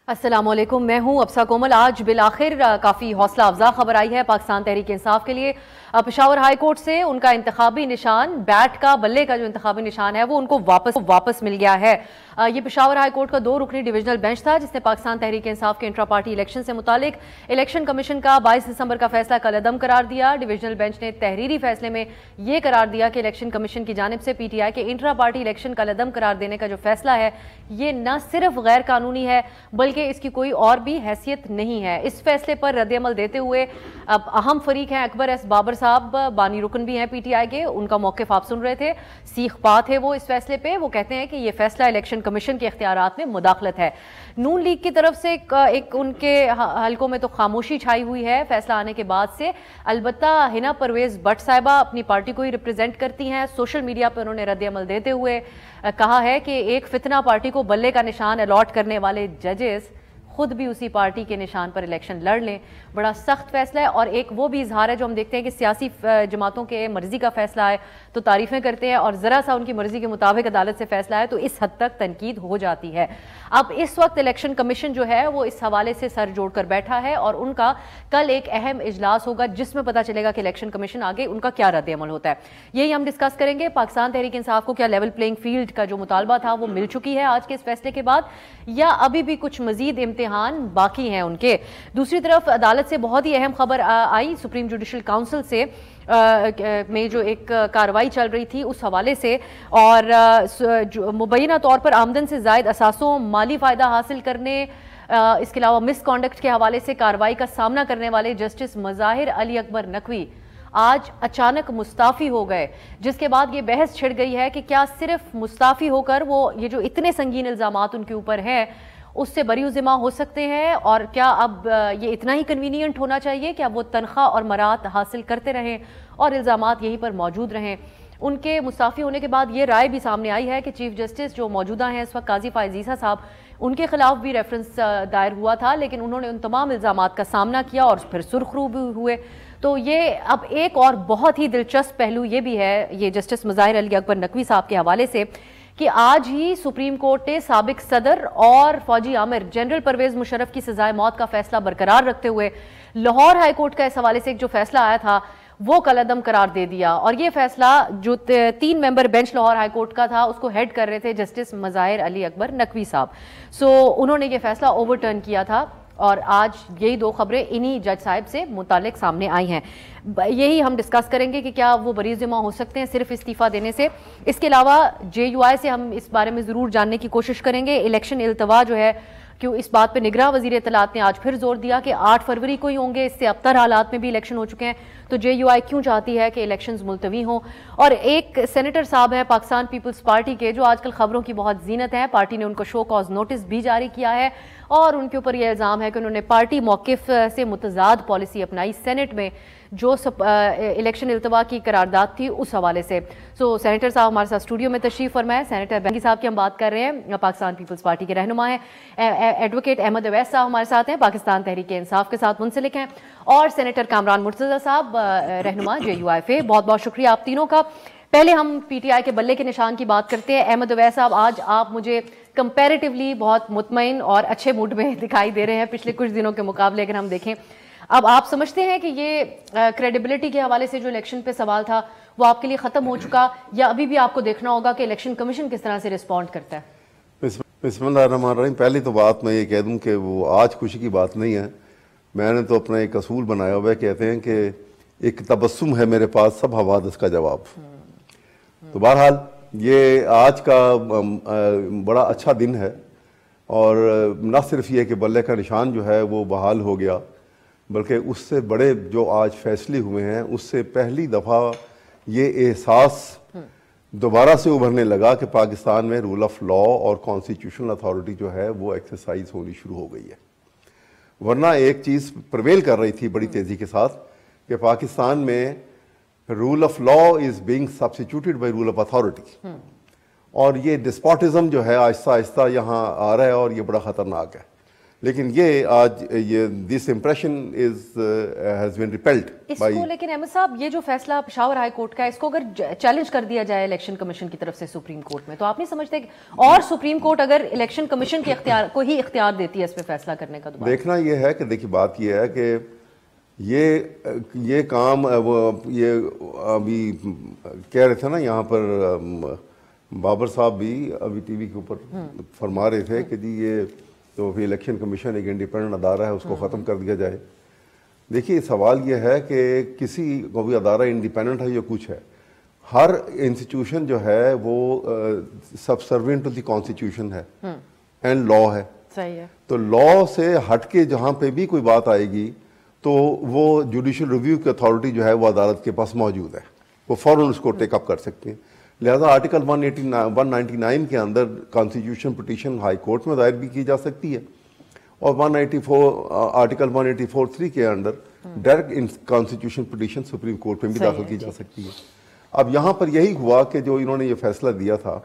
السلام علیکم، میں ہوں ابسا کومل۔ آج بالآخر کافی حوصلہ افزا خبر آئی ہے پاکستان تحریک انصاف کے لیے۔ پشاور ہائی کورٹ سے ان کا انتخابی نشان، بیٹ کا بلے کا جو انتخابی نشان ہے وہ ان کو واپس مل گیا ہے۔ یہ پشاور ہائی کورٹ کا 2 رکنی ڈویژنل بینچ تھا جس نے پاکستان تحریک انصاف کے انٹرا پارٹی الیکشن سے متعلق الیکشن کمیشن کا 22 دسمبر کا فیصلہ کل عدم قرار دیا۔ ڈویژنل بینچ نے تحریری فیصلے میں یہ قرار دیا کہ الیکشن کمیشن کی جانب سے پی ٹی آئی کے انٹرا پارٹی الیکشن کل عدم قرار دینے کا جو فیصلہ ہے یہ نہ صرف غیر قانونی ہے بلکہ اس کی کوئی اور بھی حیثیت نہیں ہے۔ اس فیصلے پر رد عمل دیتے ہوئے اب اہم فریق ہیں اکبر ایس بابر صاحب، بانی رکن بھی ہیں پی ٹی آئی کے، ان کا موقف آپ سن رہے تھے۔ سیخ پا تھے وہ اس فیصلے پہ، وہ کہتے ہیں کہ یہ فیصلہ الیکشن کمیشن کے اختیارات میں مداخلت ہے۔ نون لیگ کی طرف سے ایک ان کے حلقوں میں تو خاموشی چھائی ہوئی ہے فیصلہ آنے کے بعد سے، البتہ ہنا پرویز بٹ صاحبہ اپنی پارٹی کو ہی ریپرزینٹ کرتی ہیں۔ سوشل میڈیا پہ انہوں نے رد عمل دیتے ہوئے کہا ہے کہ ایک فتنہ پارٹی کو بلے کا نشان الاٹ کرنے والے ججز خود بھی اسی پارٹی کے نشان پر الیکشن لڑ لیں، بڑا سخت فیصلہ ہے۔ اور ایک وہ بھی اظہار ہے جو ہم دیکھتے ہیں کہ سیاسی جماعتوں کے مرضی کا فیصلہ ہے تو تعریفیں کرتے ہیں، اور ذرا سا ان کی مرضی کے مطابق عدالت سے فیصلہ ہے تو اس حد تک تنقید ہو جاتی ہے۔ اب اس وقت الیکشن کمیشن جو ہے وہ اس حوالے سے سر جوڑ کر بیٹھا ہے اور ان کا کل ایک اہم اجلاس ہوگا جس میں پتہ چلے گا کہ الیکشن کمیشن آگے ان کا کیا رد عمل ہوتا ہے۔ یہی ہم ڈسکس کریں گے، پاکستان تحریک انصاف کو کیا لیول پلینگ فیلڈ کا جو مطالبہ تھا وہ مل چکی ہے آج کے اس فیصلے کے بعد، یا ابھی بھی کچھ مزید امتحان باقی ہیں ان کے۔ دوسری طرف عدالت سے بہت ہی اہم خبر آئی، سپریم جوڈیشل کاؤنسل سے میں جو ایک کارروائی چل رہی تھی اس حوالے سے، اور مبینہ طور پر آمدن سے زائد اثاثوں، مالی فائدہ حاصل کرنے، اس کے علاوہ مس کانڈکٹ کے حوالے سے کارروائی کا سامنا کرنے والے جسٹس مظاہر علی اکبر نقوی آج اچانک مستعفی ہو گئے، جس کے بعد یہ بحث چھڑ گئی ہے کہ کیا صرف مستعفی ہو کر وہ یہ جو اتنے سنگین الزامات ان کے اوپر ہیں اس سے بری و ذمہ ہو سکتے ہیں، اور کیا اب یہ اتنا ہی کنوینینٹ ہونا چاہیے کہ اب وہ تنخواہ اور مرات حاصل کرتے رہیں اور الزامات یہیں پر موجود رہیں۔ ان کے مستعفی ہونے کے بعد یہ رائے بھی سامنے آئی ہے کہ چیف جسٹس جو موجودہ ہیں اس وقت قاضی فائز عیسیٰ صاحب، ان کے خلاف بھی ریفرنس دائر ہوا تھا لیکن انہوں نے ان تمام الزامات کا سامنا کیا اور پھر سرخ رو بھی ہوئے۔ تو یہ اب ایک اور بہت ہی دلچسپ پہلو یہ بھی ہے یہ جسٹس مظاہر علی اکبر نقوی صاحب کے حوالے سے کہ آج ہی سپریم کورٹ نے سابق صدر اور فوجی آمر جنرل پرویز مشرف کی سزائے موت کا فیصلہ برقرار رکھتے ہوئے لاہور ہائی کورٹ کا اس حوالے سے ایک جو فیصلہ آیا تھا وہ کل عدم قرار دے دیا، اور یہ فیصلہ جو 3 ممبر بینچ لاہور ہائی کورٹ کا تھا اس کو ہیڈ کر رہے تھے جسٹس مظاہر علی اکبر نقوی صاحب، انہوں نے یہ فیصلہ اوور ٹرن کیا تھا، اور آج یہی 2 خبریں انہی جج صاحب سے متعلق سامنے آئی ہیں۔ یہی ہم ڈسکس کریں گے کہ کیا وہ بری ذمہ ہو سکتے ہیں صرف استعفیٰ دینے سے۔ اس کے علاوہ جے یو آئی سے ہم اس بارے میں ضرور جاننے کی کوشش کریں گے، الیکشن التوا جو ہے کیوں اس بات پہ نگراں وزیر اطلاعات نے آج پھر زور دیا کہ 8 فروری کو ہی ہوں گے، اس سے ابتر حالات میں بھی الیکشن ہو چکے ہیں، تو جے یو آئی کیوں چاہتی ہے کہ الیکشنز ملتوی ہوں۔ اور ایک سینیٹر صاحب ہیں پاکستان پیپلز پارٹی کے جو آج کل خبروں کی بہت زینت ہے، پارٹی نے ان کو شو کاز نوٹس بھی جاری کیا ہے اور ان کے اوپر یہ الزام ہے کہ انہوں نے پارٹی موقف سے متضاد پالیسی اپنائی سینٹ میں جو الیکشن التوا کی قرارداد تھی اس حوالے سے۔ سینیٹر صاحب ہمارے ساتھ اسٹوڈیو میں تشریف فرمائے، سینیٹر بینگی صاحب کی ہم بات کر رہے ہیں، پاکستان پیپلز پارٹی کے رہنما ہیں، ایڈوکیٹ احمد اویس صاحب ہمارے ساتھ ہیں، پاکستان تحریک انصاف کے ساتھ منسلک ہیں، اور سینیٹر کامران مرتضی صاحب رہنما جے یو آئی فے۔ بہت بہت شکریہ آپ تینوں کا۔ پہلے ہم پی ٹی آئی کے بلے کے نشان کی بات کرتے ہیں۔ احمد اویس صاحب، آج آپ مجھے کمپیریٹیولی بہت مطمئن اور اچھے موڈ میں دکھائی دے رہے ہیں پچھلے کچھ دنوں کے مقابلے اگر ہم دیکھیں۔ اب آپ سمجھتے ہیں کہ یہ کریڈیبلٹی کے حوالے سے جو الیکشن پہ سوال تھا وہ آپ کے لیے ختم ہو چکا، یا ابھی بھی آپ کو دیکھنا ہوگا کہ الیکشن کمیشن کس طرح سے رسپونڈ کرتا ہے؟ بسم اللہ الرحمن الرحیم۔ پہلی تو بات میں یہ کہہ دوں کہ وہ آج خوشی کی بات نہیں ہے، میں نے تو اپنا ایک اصول بنایا ہوا ہے، کہتے ہیں کہ ایک تبسم ہے میرے پاس سب حوادث کا جواب۔ تو بہرحال یہ آج کا بڑا اچھا دن ہے، اور نہ صرف یہ کہ بلے کا نشان جو ہے وہ بحال ہو گیا، بلکہ اس سے بڑے جو آج فیصلے ہوئے ہیں اس سے پہلی دفعہ یہ احساس دوبارہ سے ابھرنے لگا کہ پاکستان میں رول آف لا اور کانسٹیٹیوشنل اتھارٹی جو ہے وہ ایکسرسائز ہونی شروع ہو گئی ہے۔ ورنہ ایک چیز پرویل کر رہی تھی بڑی تیزی کے ساتھ کہ پاکستان میں rule of law is being substituted by rule of authority, اور یہ ڈسپوٹزم جو ہے آہستہ آہستہ یہاں آ رہا ہے اور یہ بڑا خطرناک ہے۔ لیکن یہ آج یہ this impression has been repelled by. لیکن احمد صاحب یہ جو فیصلہ پشاور ہائی کورٹ کا ہے اس کو اگر چیلنج کر دیا جائے الیکشن کمیشن کی طرف سے سپریم کورٹ میں تو آپ نہیں سمجھتے کہ اور سپریم کورٹ اگر الیکشن کمیشن کے اختیار کو ہی اختیار دیتی ہے اس پہ فیصلہ کرنے کا؟ دیکھنا یہ ہے کہ دیکھیے بات یہ ہے کہ یہ کام یہ ابھی کہہ رہے تھے نا یہاں پر بابر صاحب بھی ابھی ٹی وی کے اوپر فرما رہے تھے کہ جی یہ تو پھر الیکشن کمیشن ایک انڈیپینڈنٹ ادارہ ہے اس کو ختم کر دیا جائے. دیکھیے سوال یہ ہے کہ کسی کو بھی ادارہ انڈیپینڈنٹ ہے یا کچھ ہے, ہر انسٹیٹیوشن جو ہے وہ سبسروینٹ ٹو دی کانسٹیٹیوشن ہے اینڈ لا ہے. صحیح ہے. تو لا سے ہٹ کے جہاں پہ بھی کوئی بات آئے گی تو وہ جوڈیشل ریویو کی اتھارٹی جو ہے وہ عدالت کے پاس موجود ہے, وہ فوراً اس کو ٹیک اپ کر سکتے ہیں. لہذا آرٹیکل 199 کے اندر کانسٹیٹیوشن پٹیشن ہائی کورٹ میں دائر بھی کی جا سکتی ہے, اور 184 184(3) کے اندر direct constitution petition supreme court میں بھی داخل کی جا سکتی ہے. اب یہاں پر یہی ہوا کہ جو انہوں نے یہ فیصلہ دیا تھا,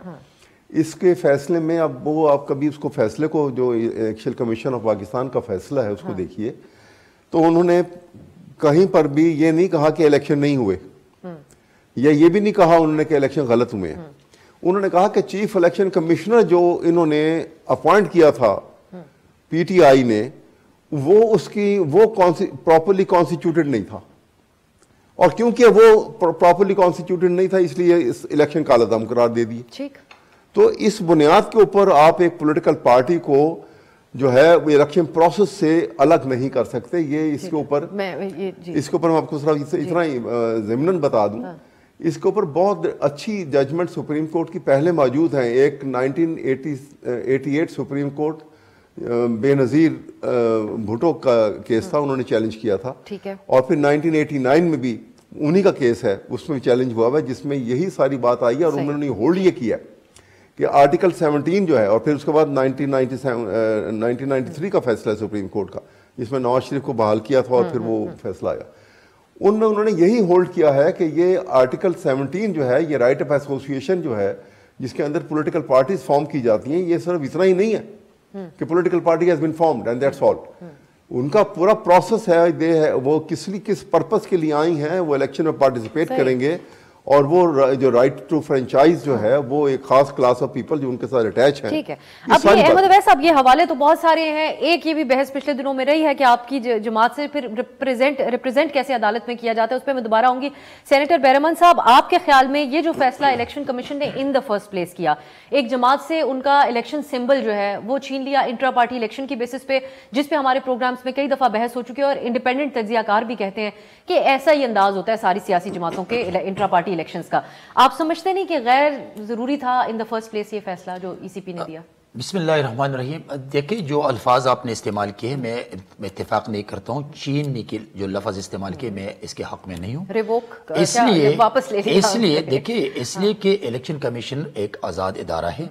اس کے فیصلے میں اب وہ آپ کبھی اس کو فیصلے کو جو الیکشن کمیشن آف پاکستان کا فیصلہ ہے اس کو دیکھیے تو انہوں نے کہیں پر بھی یہ نہیں کہا کہ الیکشن نہیں ہوئے, یا یہ بھی نہیں کہا انہوں نے کہ الیکشن غلط ہوئے ہیں. انہوں نے کہا کہ چیف الیکشن کمشنر جو انہوں نے اپوائنٹ کیا تھا پی ٹی آئی نے وہ پراپرلی کانسٹیٹیوٹڈ نہیں تھا, اور کیونکہ وہ پراپرلی کانسٹیٹیوٹڈ نہیں تھا اس لیے اس الیکشن کا الزام قرار دے دیے. تو اس بنیاد کے اوپر آپ ایک پولیٹیکل پارٹی کو جو ہے وہ الیکشن پروسیس سے الگ نہیں کر سکتے. یہ اس کے اوپر میں آپ کو اتنا ہی ضمناً بتا دوں, اس کے اوپر بہت اچھی ججمنٹ سپریم کورٹ کی پہلے موجود ہیں. ایک 1988 سپریم کورٹ بے نظیر بھٹو کا کیس تھا, انہوں نے چیلنج کیا تھا, اور پھر 1989 میں بھی انہی کا کیس ہے, اس میں چیلنج ہوا ہے جس میں یہی ساری بات آئی ہے, اور انہوں نے ہولڈ یہ کیا کہ آرٹیکل 17 جو ہے, اور پھر اس کے بعد 1993 کا فیصلہ ہے سپریم کورٹ کا جس میں نواز شریف کو بحال کیا تھا, اور پھر وہ فیصلہ آیا, ان میں انہوں نے یہی ہولڈ کیا ہے کہ یہ آرٹیکل 17 جو ہے یہ رائٹ آف ایسوسیشن جو ہے جس کے اندر پولیٹیکل پارٹیز فارم کی جاتی ہیں, یہ صرف اتنا ہی نہیں ہے کہ political party has been formed and that's all. ان کا پورا پروسیس ہے, وہ کس پرپس کے لیے آئی ہیں, وہ الیکشن میں پارٹیسپیٹ کریں گے, اور وہ جو رائٹ ٹو فرینچائز جو ہے وہ ایک خاص کلاس آف پیپل جو ان کے ساتھ اٹیچ ہیں. ٹھیک ہے. اب یہ احمد اویس صاحب یہ حوالے تو بہت سارے ہیں. ایک یہ بھی بحث پچھلے دنوں میں رہی ہے کہ آپ کی جماعت سے پھر ریپرزینٹ کیسے عدالت میں کیا جاتا ہے, اس پہ میں دوبارہ آؤں گی. سینیٹر بیرمن صاحب, آپ کے خیال میں یہ جو فیصلہ الیکشن کمیشن نے ان دا فرسٹ پلیس کیا, ایک جماعت سے ان کا الیکشن سمبل جو ہے وہ چھین لیا انٹرا پارٹی الیکشن کی بیسس پہ, جس پہ ہمارے پروگرامز میں کئی دفعہ بحث ہو چکی ہے, اور انڈیپینڈنٹ تجزیہ کار بھی کہتے ہیں کہ ایسا ہی انداز ہوتا ہے ساری سیاسی جماعتوں کے انٹرا پارٹی الیکشنز کا. آپ سمجھتے نہیں کہ غیر ضروری تھا ان دا فرسٹ پلیس یہ فیصلہ جو ای سی پی نے دیا؟ بسم اللہ الرحمن الرحیم. دیکھیں جو الفاظ آپ نے استعمال کیے میں اتفاق نہیں کرتا ہوں. چین کے جو لفظ استعمال کیے میں اس کے حق میں نہیں ہوں. ریووک اس لیے دیکھیں اس لیے کہ الیکشن کمیشن ایک آزاد ادارہ ہے.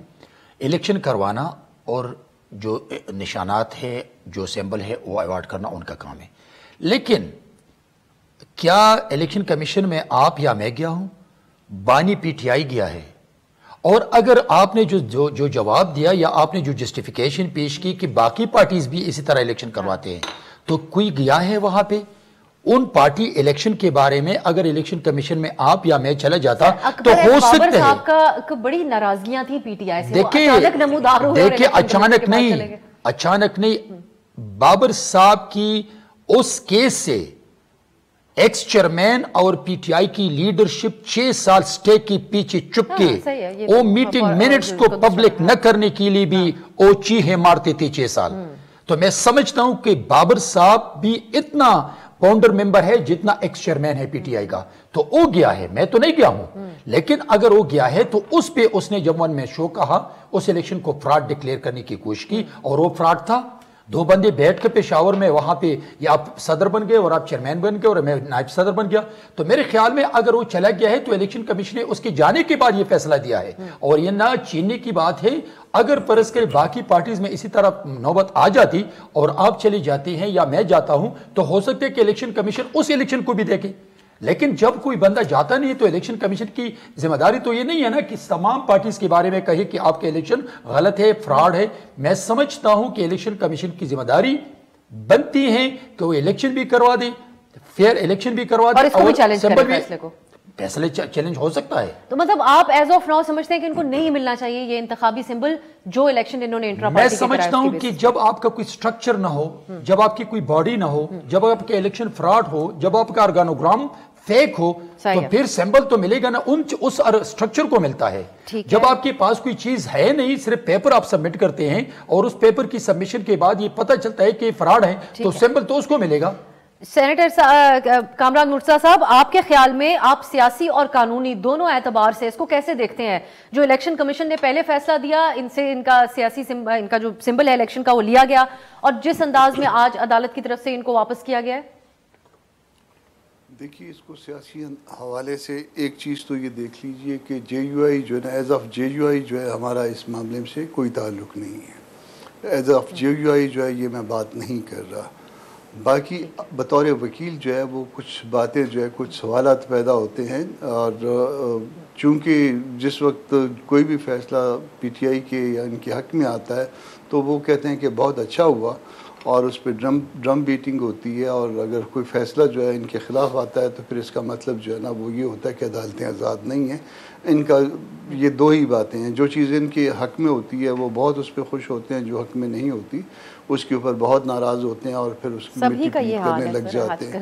الیکشن کروانا اور جو نشانات ہے جو سمبل ہے وہ ایوارڈ کرنا ان کا کام ہے. لیکن کیا الیکشن کمیشن میں آپ یا میں گیا ہوں, بانی پی ٹی آئی گیا ہے, اور اگر آپ نے جو جواب دیا یا آپ نے جو جسٹیفیکیشن پیش کی کہ باقی پارٹیز بھی اسی طرح الیکشن کرواتے ہیں, تو کوئی گیا ہے وہاں پہ ان پارٹی الیکشن کے بارے میں؟ اگر الیکشن کمیشن میں آپ یا میں چلا جاتا تو ہو سکتا ہے. کا بڑی ناراضگیاں تھی پی ٹی آئی سے, دیکھیں اچانک نہیں, بابر صاحب کی اس کیس سے ایکس چیئرمین اور پی ٹی آئی کی لیڈرشپ 6 سال سٹے کے پیچھے چپ کے وہ میٹنگ منٹس کو پبلک نہ کرنے کے لیے بھی وہ چیخیں مارتے تھے 6 سال. تو میں سمجھتا ہوں کہ بابر صاحب بھی اتنا فاؤنڈر ممبر ہے جتنا ایکس چیئرمین ہے پی ٹی آئی کا, تو وہ گیا ہے, میں تو نہیں گیا ہوں. لیکن اگر وہ گیا ہے تو اس پہ اس نے جب ون میں شو کہا, اس الیکشن کو فراڈ ڈکلیئر کرنے کی کوشش کی, اور وہ فراڈ تھا. 2 بندے بیٹھ کے پشاور میں وہاں پہ یا آپ صدر بن گئے اور آپ چیئرمین بن گئے اور میں نائب صدر بن گیا. تو میرے خیال میں اگر وہ چلا گیا ہے تو الیکشن کمیشن نے اس کے جانے کے بعد یہ فیصلہ دیا ہے, اور یہ نہ چیننے کی بات ہے. اگر فرض کرے باقی پارٹیز میں اسی طرح نوبت آ جاتی اور آپ چلے جاتے ہیں یا میں جاتا ہوں, تو ہو سکتا ہے کہ الیکشن کمیشن اس الیکشن کو بھی دیکھے. لیکن جب کوئی بندہ جاتا نہیں تو الیکشن کمیشن کی ذمہ داری تو یہ نہیں ہے نا کہ تمام پارٹیز کے بارے میں کہے کہ آپ کا الیکشن غلط ہے، فراڈ ہے. میں سمجھتا ہوں کہ الیکشن کمیشن کی ذمہ داری بنتی ہے کہ وہ الیکشن بھی کروا دے، فیئر الیکشن بھی کروا دے، اور سمبل بھی فیصلے چیلنج ہو سکتا ہے. تو مطلب آپ ایز آف ناؤ سمجھتے ہیں کہ ان کو نہیں ملنا چاہیے یہ انتخابی سمبل جو الیکشن انہوں نے انٹرا پارٹی میں سمجھتا ہوں کہ جب آپ کا کوئی سٹرکچر نہ ہو، جب آپ کی کوئی باڈی نہ ہو، جب آپ کے الیکشن فراڈ ہو، جب آپ کا آرگانوگرام فیک ہو، تو پھر سمبل تو ملے گا نا، اس سٹرکچر کو ملتا ہے. جب آپ کے پاس کوئی چیز ہے نہیں، صرف پیپر آپ سبمٹ کرتے ہیں اور اس پیپر کی سبمیشن کے بعد یہ پتہ چلتا ہے کہ فراڈ ہے، تو سمبل تو اس کو ملے گا. سینیٹر کامران مرتضیٰ صاحب، آپ کے خیال میں آپ سیاسی اور قانونی دونوں اعتبار سے اس کو کیسے دیکھتے ہیں؟ جو الیکشن کمیشن نے پہلے فیصلہ دیا، ان سے ان کا سیاسی ان کا جو سمبل ہے الیکشن کا وہ لیا گیا، اور جس انداز میں آج عدالت کی طرف سے ان کو واپس کیا گیا ہے. دیکھیے اس کو سیاسی حوالے سے ایک چیز تو یہ دیکھ لیجئے کہ جے یو آئی جو ہے نا، ایز آف جے یو آئی جو ہے ہمارا اس معاملے سے کوئی تعلق نہیں ہے. ایز آف جے یو آئی جو ہے یہ میں بات نہیں کر رہا. باقی بطور وکیل جو ہے وہ کچھ باتیں جو ہے کچھ سوالات پیدا ہوتے ہیں، اور چونکہ جس وقت کوئی بھی فیصلہ پی ٹی آئی کے یا ان کے حق میں آتا ہے تو وہ کہتے ہیں کہ بہت اچھا ہوا، اور اس پہ ڈرم بیٹنگ ہوتی ہے، اور اگر کوئی فیصلہ جو ہے ان کے خلاف آتا ہے تو پھر اس کا مطلب جو ہے نا وہ یہ ہوتا ہے کہ عدالتیں آزاد نہیں ہیں. ان کا یہ دو ہی باتیں ہیں. جو چیز ان کے حق میں ہوتی ہے وہ بہت اس پہ خوش ہوتے ہیں، جو حق میں نہیں ہوتی اس کے اوپر بہت ناراض ہوتے ہیں اور پھر اس کی مٹی پیٹ کرنے لگ جاتے ہیں.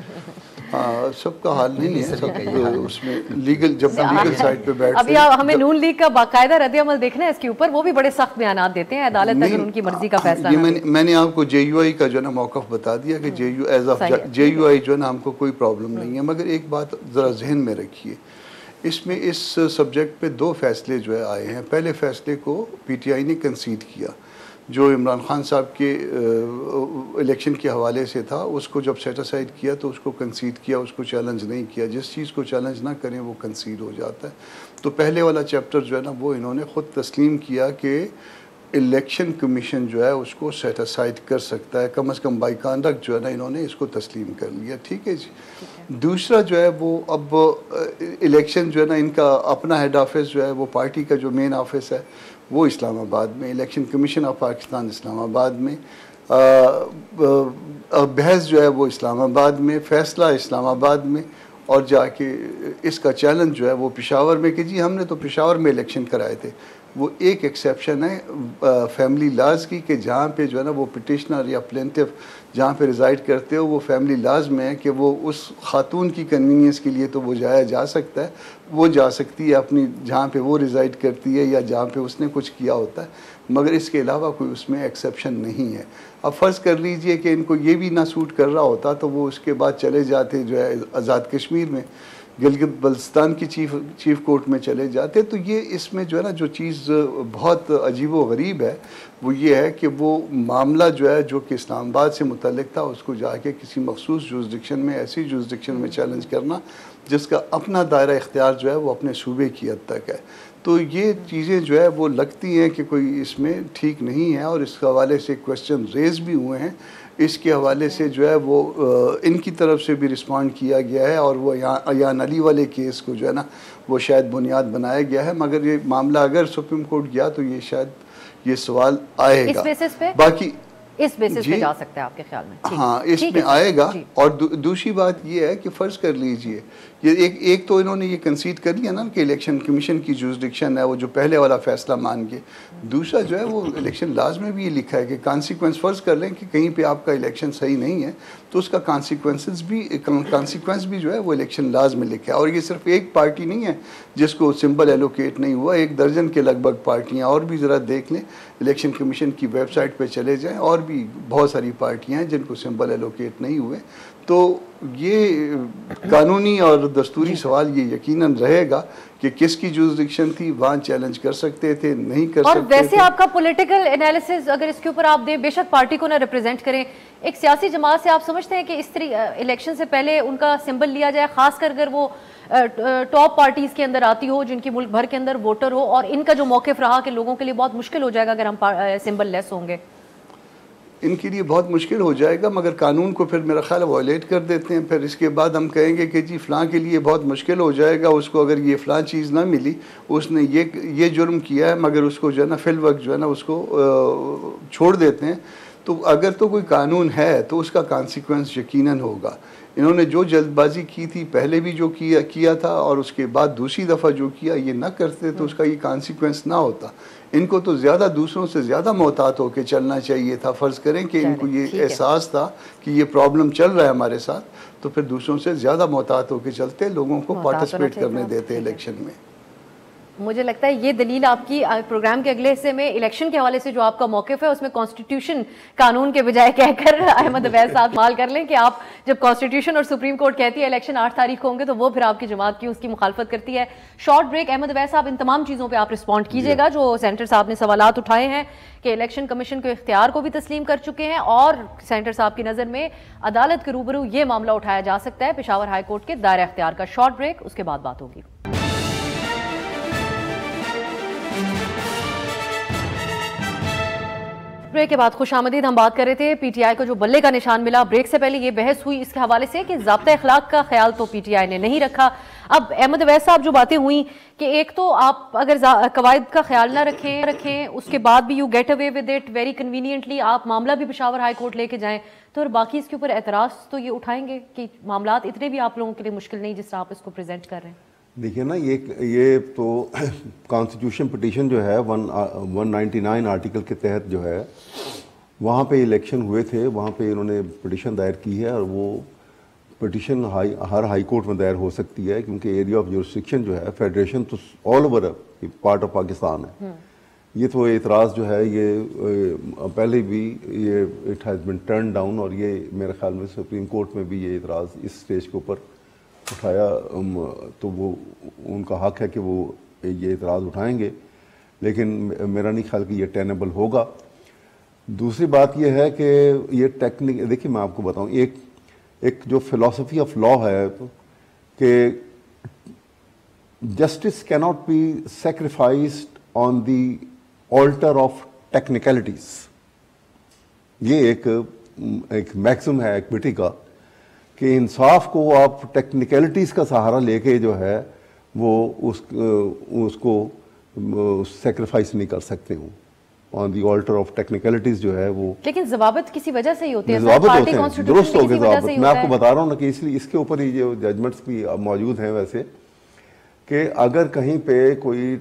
ہاں، سب کا حال نہیں ہے، سب اس میں لیگل جب لیگل سائڈ پہ بیٹھتے ابھی ہمیں نون لیگ کا باقاعدہ رد عمل دیکھنا ہے اس کے اوپر، وہ بھی بڑے سخت بیانات دیتے ہیں عدالت اگر ان کی مرضی کا فیصلہ نہ دے. میں نے آپ کو جے یو آئی کا جو ہے نا موقف بتا دیا کہ جے یو آئی جو ہے نا ہم کو کوئی پرابلم نہیں ہے. مگر ایک بات ذرا ذہن میں رکھیے، اس میں اس سبجیکٹ پہ دو فیصلے جو ہے آئے ہیں. پہلے فیصلے کو پی ٹی آئی نے کنسیڈ کیا، جو عمران خان صاحب کے الیکشن کے حوالے سے تھا، اس کو جب سیٹ اسائڈ کیا تو اس کو کنسیڈ کیا، اس کو چیلنج نہیں کیا. جس چیز کو چیلنج نہ کریں وہ کنسیڈ ہو جاتا ہے. تو پہلے والا چیپٹر جو ہے نا وہ انہوں نے خود تسلیم کیا کہ الیکشن کمیشن جو ہے اس کو سیٹ اسائڈ کر سکتا ہے، کم از کم بائی کانڈکٹ جو ہے نا انہوں نے اس کو تسلیم کر لیا. ٹھیک ہے جی. دوسرا جو ہے وہ اب الیکشن جو ہے نا ان کا اپنا ہیڈ آفس جو ہے وہ پارٹی کا جو مین آفس ہے وہ اسلام آباد میں، الیکشن کمیشن آف پاکستان اسلام آباد میں، بحث جو ہے وہ اسلام آباد میں، فیصلہ اسلام آباد میں، اور جا کے اس کا چیلنج جو ہے وہ پشاور میں کہ جی ہم نے تو پشاور میں الیکشن کرائے تھے. وہ ایک ایکسیپشن ہے فیملی لاز کی کہ جہاں پہ جو ہے نا وہ پٹیشنر یا پلینٹف جہاں پہ ریزائڈ کرتے ہو وہ فیملی لاز میں ہے کہ وہ اس خاتون کی کنوینئنس کے لیے تو وہ جایا جا سکتا ہے، وہ جا سکتی ہے اپنی جہاں پہ وہ ریزائڈ کرتی ہے یا جہاں پہ اس نے کچھ کیا ہوتا ہے، مگر اس کے علاوہ کوئی اس میں ایکسیپشن نہیں ہے. اب فرض کر لیجئے کہ ان کو یہ بھی نہ سوٹ کر رہا ہوتا تو وہ اس کے بعد چلے جاتے جو ہے آزاد کشمیر میں، گلگت بلتستان کی چیف کورٹ میں چلے جاتے. تو یہ اس میں جو ہے نا جو چیز بہت عجیب و غریب ہے وہ یہ ہے کہ وہ معاملہ جو ہے جو کہ اسلام آباد سے متعلق تھا اس کو جا کے کسی مخصوص جورسڈکشن میں، ایسی جورسڈکشن میں چیلنج کرنا جس کا اپنا دائرہ اختیار جو ہے وہ اپنے صوبے کی حد تک ہے. تو یہ چیزیں جو ہے وہ لگتی ہیں کہ کوئی اس میں ٹھیک نہیں ہے، اور اس حوالے سے کویسچن ریز بھی ہوئے ہیں. اس کے حوالے سے جو ہے وہ ان کی طرف سے بھی رسپانڈ کیا گیا ہے، اور وہ ایان علی والے کیس کو جو ہے نا وہ شاید بنیاد بنایا گیا ہے. مگر یہ معاملہ اگر سپریم کورٹ گیا تو یہ شاید یہ سوال آئے گا. اس بیسس پہ باقی اس بیسس پہ جا سکتا ہے آپ کے خیال میں؟ ہاں، اس میں آئے گا. اور دوسری بات یہ ہے کہ فرض کر لیجئے یہ ایک تو انہوں نے یہ کنسیڈ کر لیا نا کہ الیکشن کمیشن کی جورسڈکشن ہے وہ جو پہلے والا فیصلہ مان کے. دوسرا جو ہے وہ الیکشن لاز میں بھی یہ لکھا ہے کہ کانسیکوینس، فرض کر لیں کہ کہیں پہ آپ کا الیکشن صحیح نہیں ہے تو اس کا کانسیکوینس بھی جو ہے وہ الیکشن لاز میں لکھا ہے. اور یہ صرف ایک پارٹی نہیں ہے جس کو سمبل ایلوکیٹ نہیں ہوا، 1 درجن کے لگ بھگ پارٹیاں اور بھی ذرا دیکھ لیں، الیکشن کمیشن کی ویب سائٹ پہ چلے جائیں، اور بھی بہت ساری پارٹیاں ہیں جن کو سمبل ایلوکیٹ نہیں ہوئے. تو یہ قانونی اور دستوری سوال یہ یقیناً رہے گا کہ کس کی جورسڈکشن تھی، وہاں چیلنج کر سکتے تھے، نہیں کر سکتے تھے. اور ویسے آپ کا پولیٹیکل انالیسز اگر اس کے اوپر آپ دیں، بے شک پارٹی کو نہ ریپرزینٹ کریں، ایک سیاسی جماعت سے آپ سمجھتے ہیں کہ اس طرح الیکشن سے پہلے ان کا سمبل لیا جائے، خاص کر اگر وہ ٹاپ پارٹیز کے اندر آتی ہو جن کی ملک بھر کے اندر ووٹر ہو، اور ان کا جو موقف رہا کہ لوگوں کے لیے بہت مشکل ہو جائے گا اگر ہم سمبل لیس ہوں گے؟ ان کے لیے بہت مشکل ہو جائے گا، مگر قانون کو پھر میرا خیال ہے وائلیٹ کر دیتے ہیں. پھر اس کے بعد ہم کہیں گے کہ جی فلاں کے لیے بہت مشکل ہو جائے گا، اس کو اگر یہ فلاں چیز نہ ملی، اس نے یہ جرم کیا ہے، مگر اس کو جو ہے نا فی الوقت جو ہے نا اس کو چھوڑ دیتے ہیں. تو اگر تو کوئی قانون ہے تو اس کا کانسیکوینس یقیناً ہوگا. انہوں نے جو جلد بازی کی تھی پہلے بھی جو کیا تھا، اور اس کے بعد دوسری دفعہ جو کیا، یہ نہ کرتے تو اس کا یہ کانسیکوینس نہ ہوتا. ان کو تو زیادہ دوسروں سے زیادہ محتاط ہو کے چلنا چاہیے تھا. فرض کریں کہ ان کو یہ احساس تھا کہ یہ پرابلم چل رہا ہے ہمارے ساتھ، تو پھر دوسروں سے زیادہ محتاط ہو کے چلتے، لوگوں کو پارٹیسپیٹ کرنے دیتے الیکشن میں. مجھے لگتا ہے یہ دلیل آپ کی پروگرام کے اگلے حصے میں الیکشن کے حوالے سے جو آپ کا موقف ہے اس میں کانسٹیٹیوشن قانون کے بجائے کہہ کر احمد عویس صاحب مال کر لیں کہ آپ جب کانسٹیٹیوشن اور سپریم کورٹ کہتی ہے الیکشن 8 تاریخ کو ہوں گے تو وہ پھر آپ کی جماعت کی اس کی مخالفت کرتی ہے. Short break. احمد عویس صاحب ان تمام چیزوں پہ آپ رسپونڈ کیجیے گا جو سینٹر صاحب نے سوالات اٹھائے ہیں کہ الیکشن کمیشن کو اختیار کو بھی تسلیم کر چکے ہیں اور سینٹر صاحب کی نظر میں عدالت کے روبرو یہ معاملہ اٹھایا جا سکتا ہے پشاور ہائی کورٹ کے دائرہ اختیار کا. شارٹ بریک, اس کے بعد بات ہوگی. بریک کے بعد خوش آمدید. ہم بات کر رہے تھے پی ٹی آئی کو جو بلے کا نشان ملا. بریک سے پہلے یہ بحث ہوئی اس کے حوالے سے کہ ضابطہ اخلاق کا خیال تو پی ٹی آئی نے نہیں رکھا. اب احمد عویس صاحب جو باتیں ہوئیں کہ ایک تو آپ اگر قواعد کا خیال نہ رکھیں اس کے بعد بھی you get away with it very conveniently, آپ معاملہ بھی پشاور ہائی کورٹ لے کے جائیں, تو اور باقی اس کے اوپر اعتراض تو یہ اٹھائیں گے کہ معاملات اتنے بھی آپ لوگوں کے لیے مشکل نہیں جس طرح آپ اس کو پریزنٹ کر رہے ہیں. دیکھیے نا, یہ تو کانسٹیٹیوشن پٹیشن جو ہے 199 آرٹیکل کے تحت جو ہے وہاں پہ الیکشن ہوئے تھے, وہاں پہ انہوں نے پٹیشن دائر کی ہے اور وہ پٹیشن ہر ہائی کورٹ میں دائر ہو سکتی ہے کیونکہ ایریا آف جورسڈکشن جو ہے فیڈریشن تو all over part of Pakistan ہے. یہ تو اعتراض جو ہے یہ پہلے بھی یہ it has been turn down اور یہ میرے خیال میں سپریم کورٹ میں بھی یہ اعتراض اس اسٹیج کے اوپر اٹھایا تو وہ ان کا حق ہے کہ وہ یہ اعتراض اٹھائیں گے, لیکن میرا نہیں خیال کہ یہ ٹینیبل ہوگا. دوسری بات یہ ہے کہ یہ دیکھیے میں آپ کو بتاؤں ایک جو فلاسفی آف لا ہے کہ جسٹس کی not be sacrificed on the altar of technicalities. یہ ایک میکسم ہے ایکویٹی کا کہ انصاف کو آپ ٹیکنیکلٹیز کا سہارا لے کے جو ہے وہ اس کو سیکریفائز نہیں کر سکتے ہوں آن دی آلٹر آف ٹیکنیکلٹیز جو ہے وہ. لیکن ضوابط کسی وجہ سے ہی ہوتے ہیں, ضوابط ہوتے ہیں, درست ہو گئے ضوابط. میں آپ کو بتا رہا ہوں نا کہ اس لیے اس کے اوپر ہی جو ججمنٹس بھی موجود ہیں ویسے کہ اگر کہیں پہ کوئی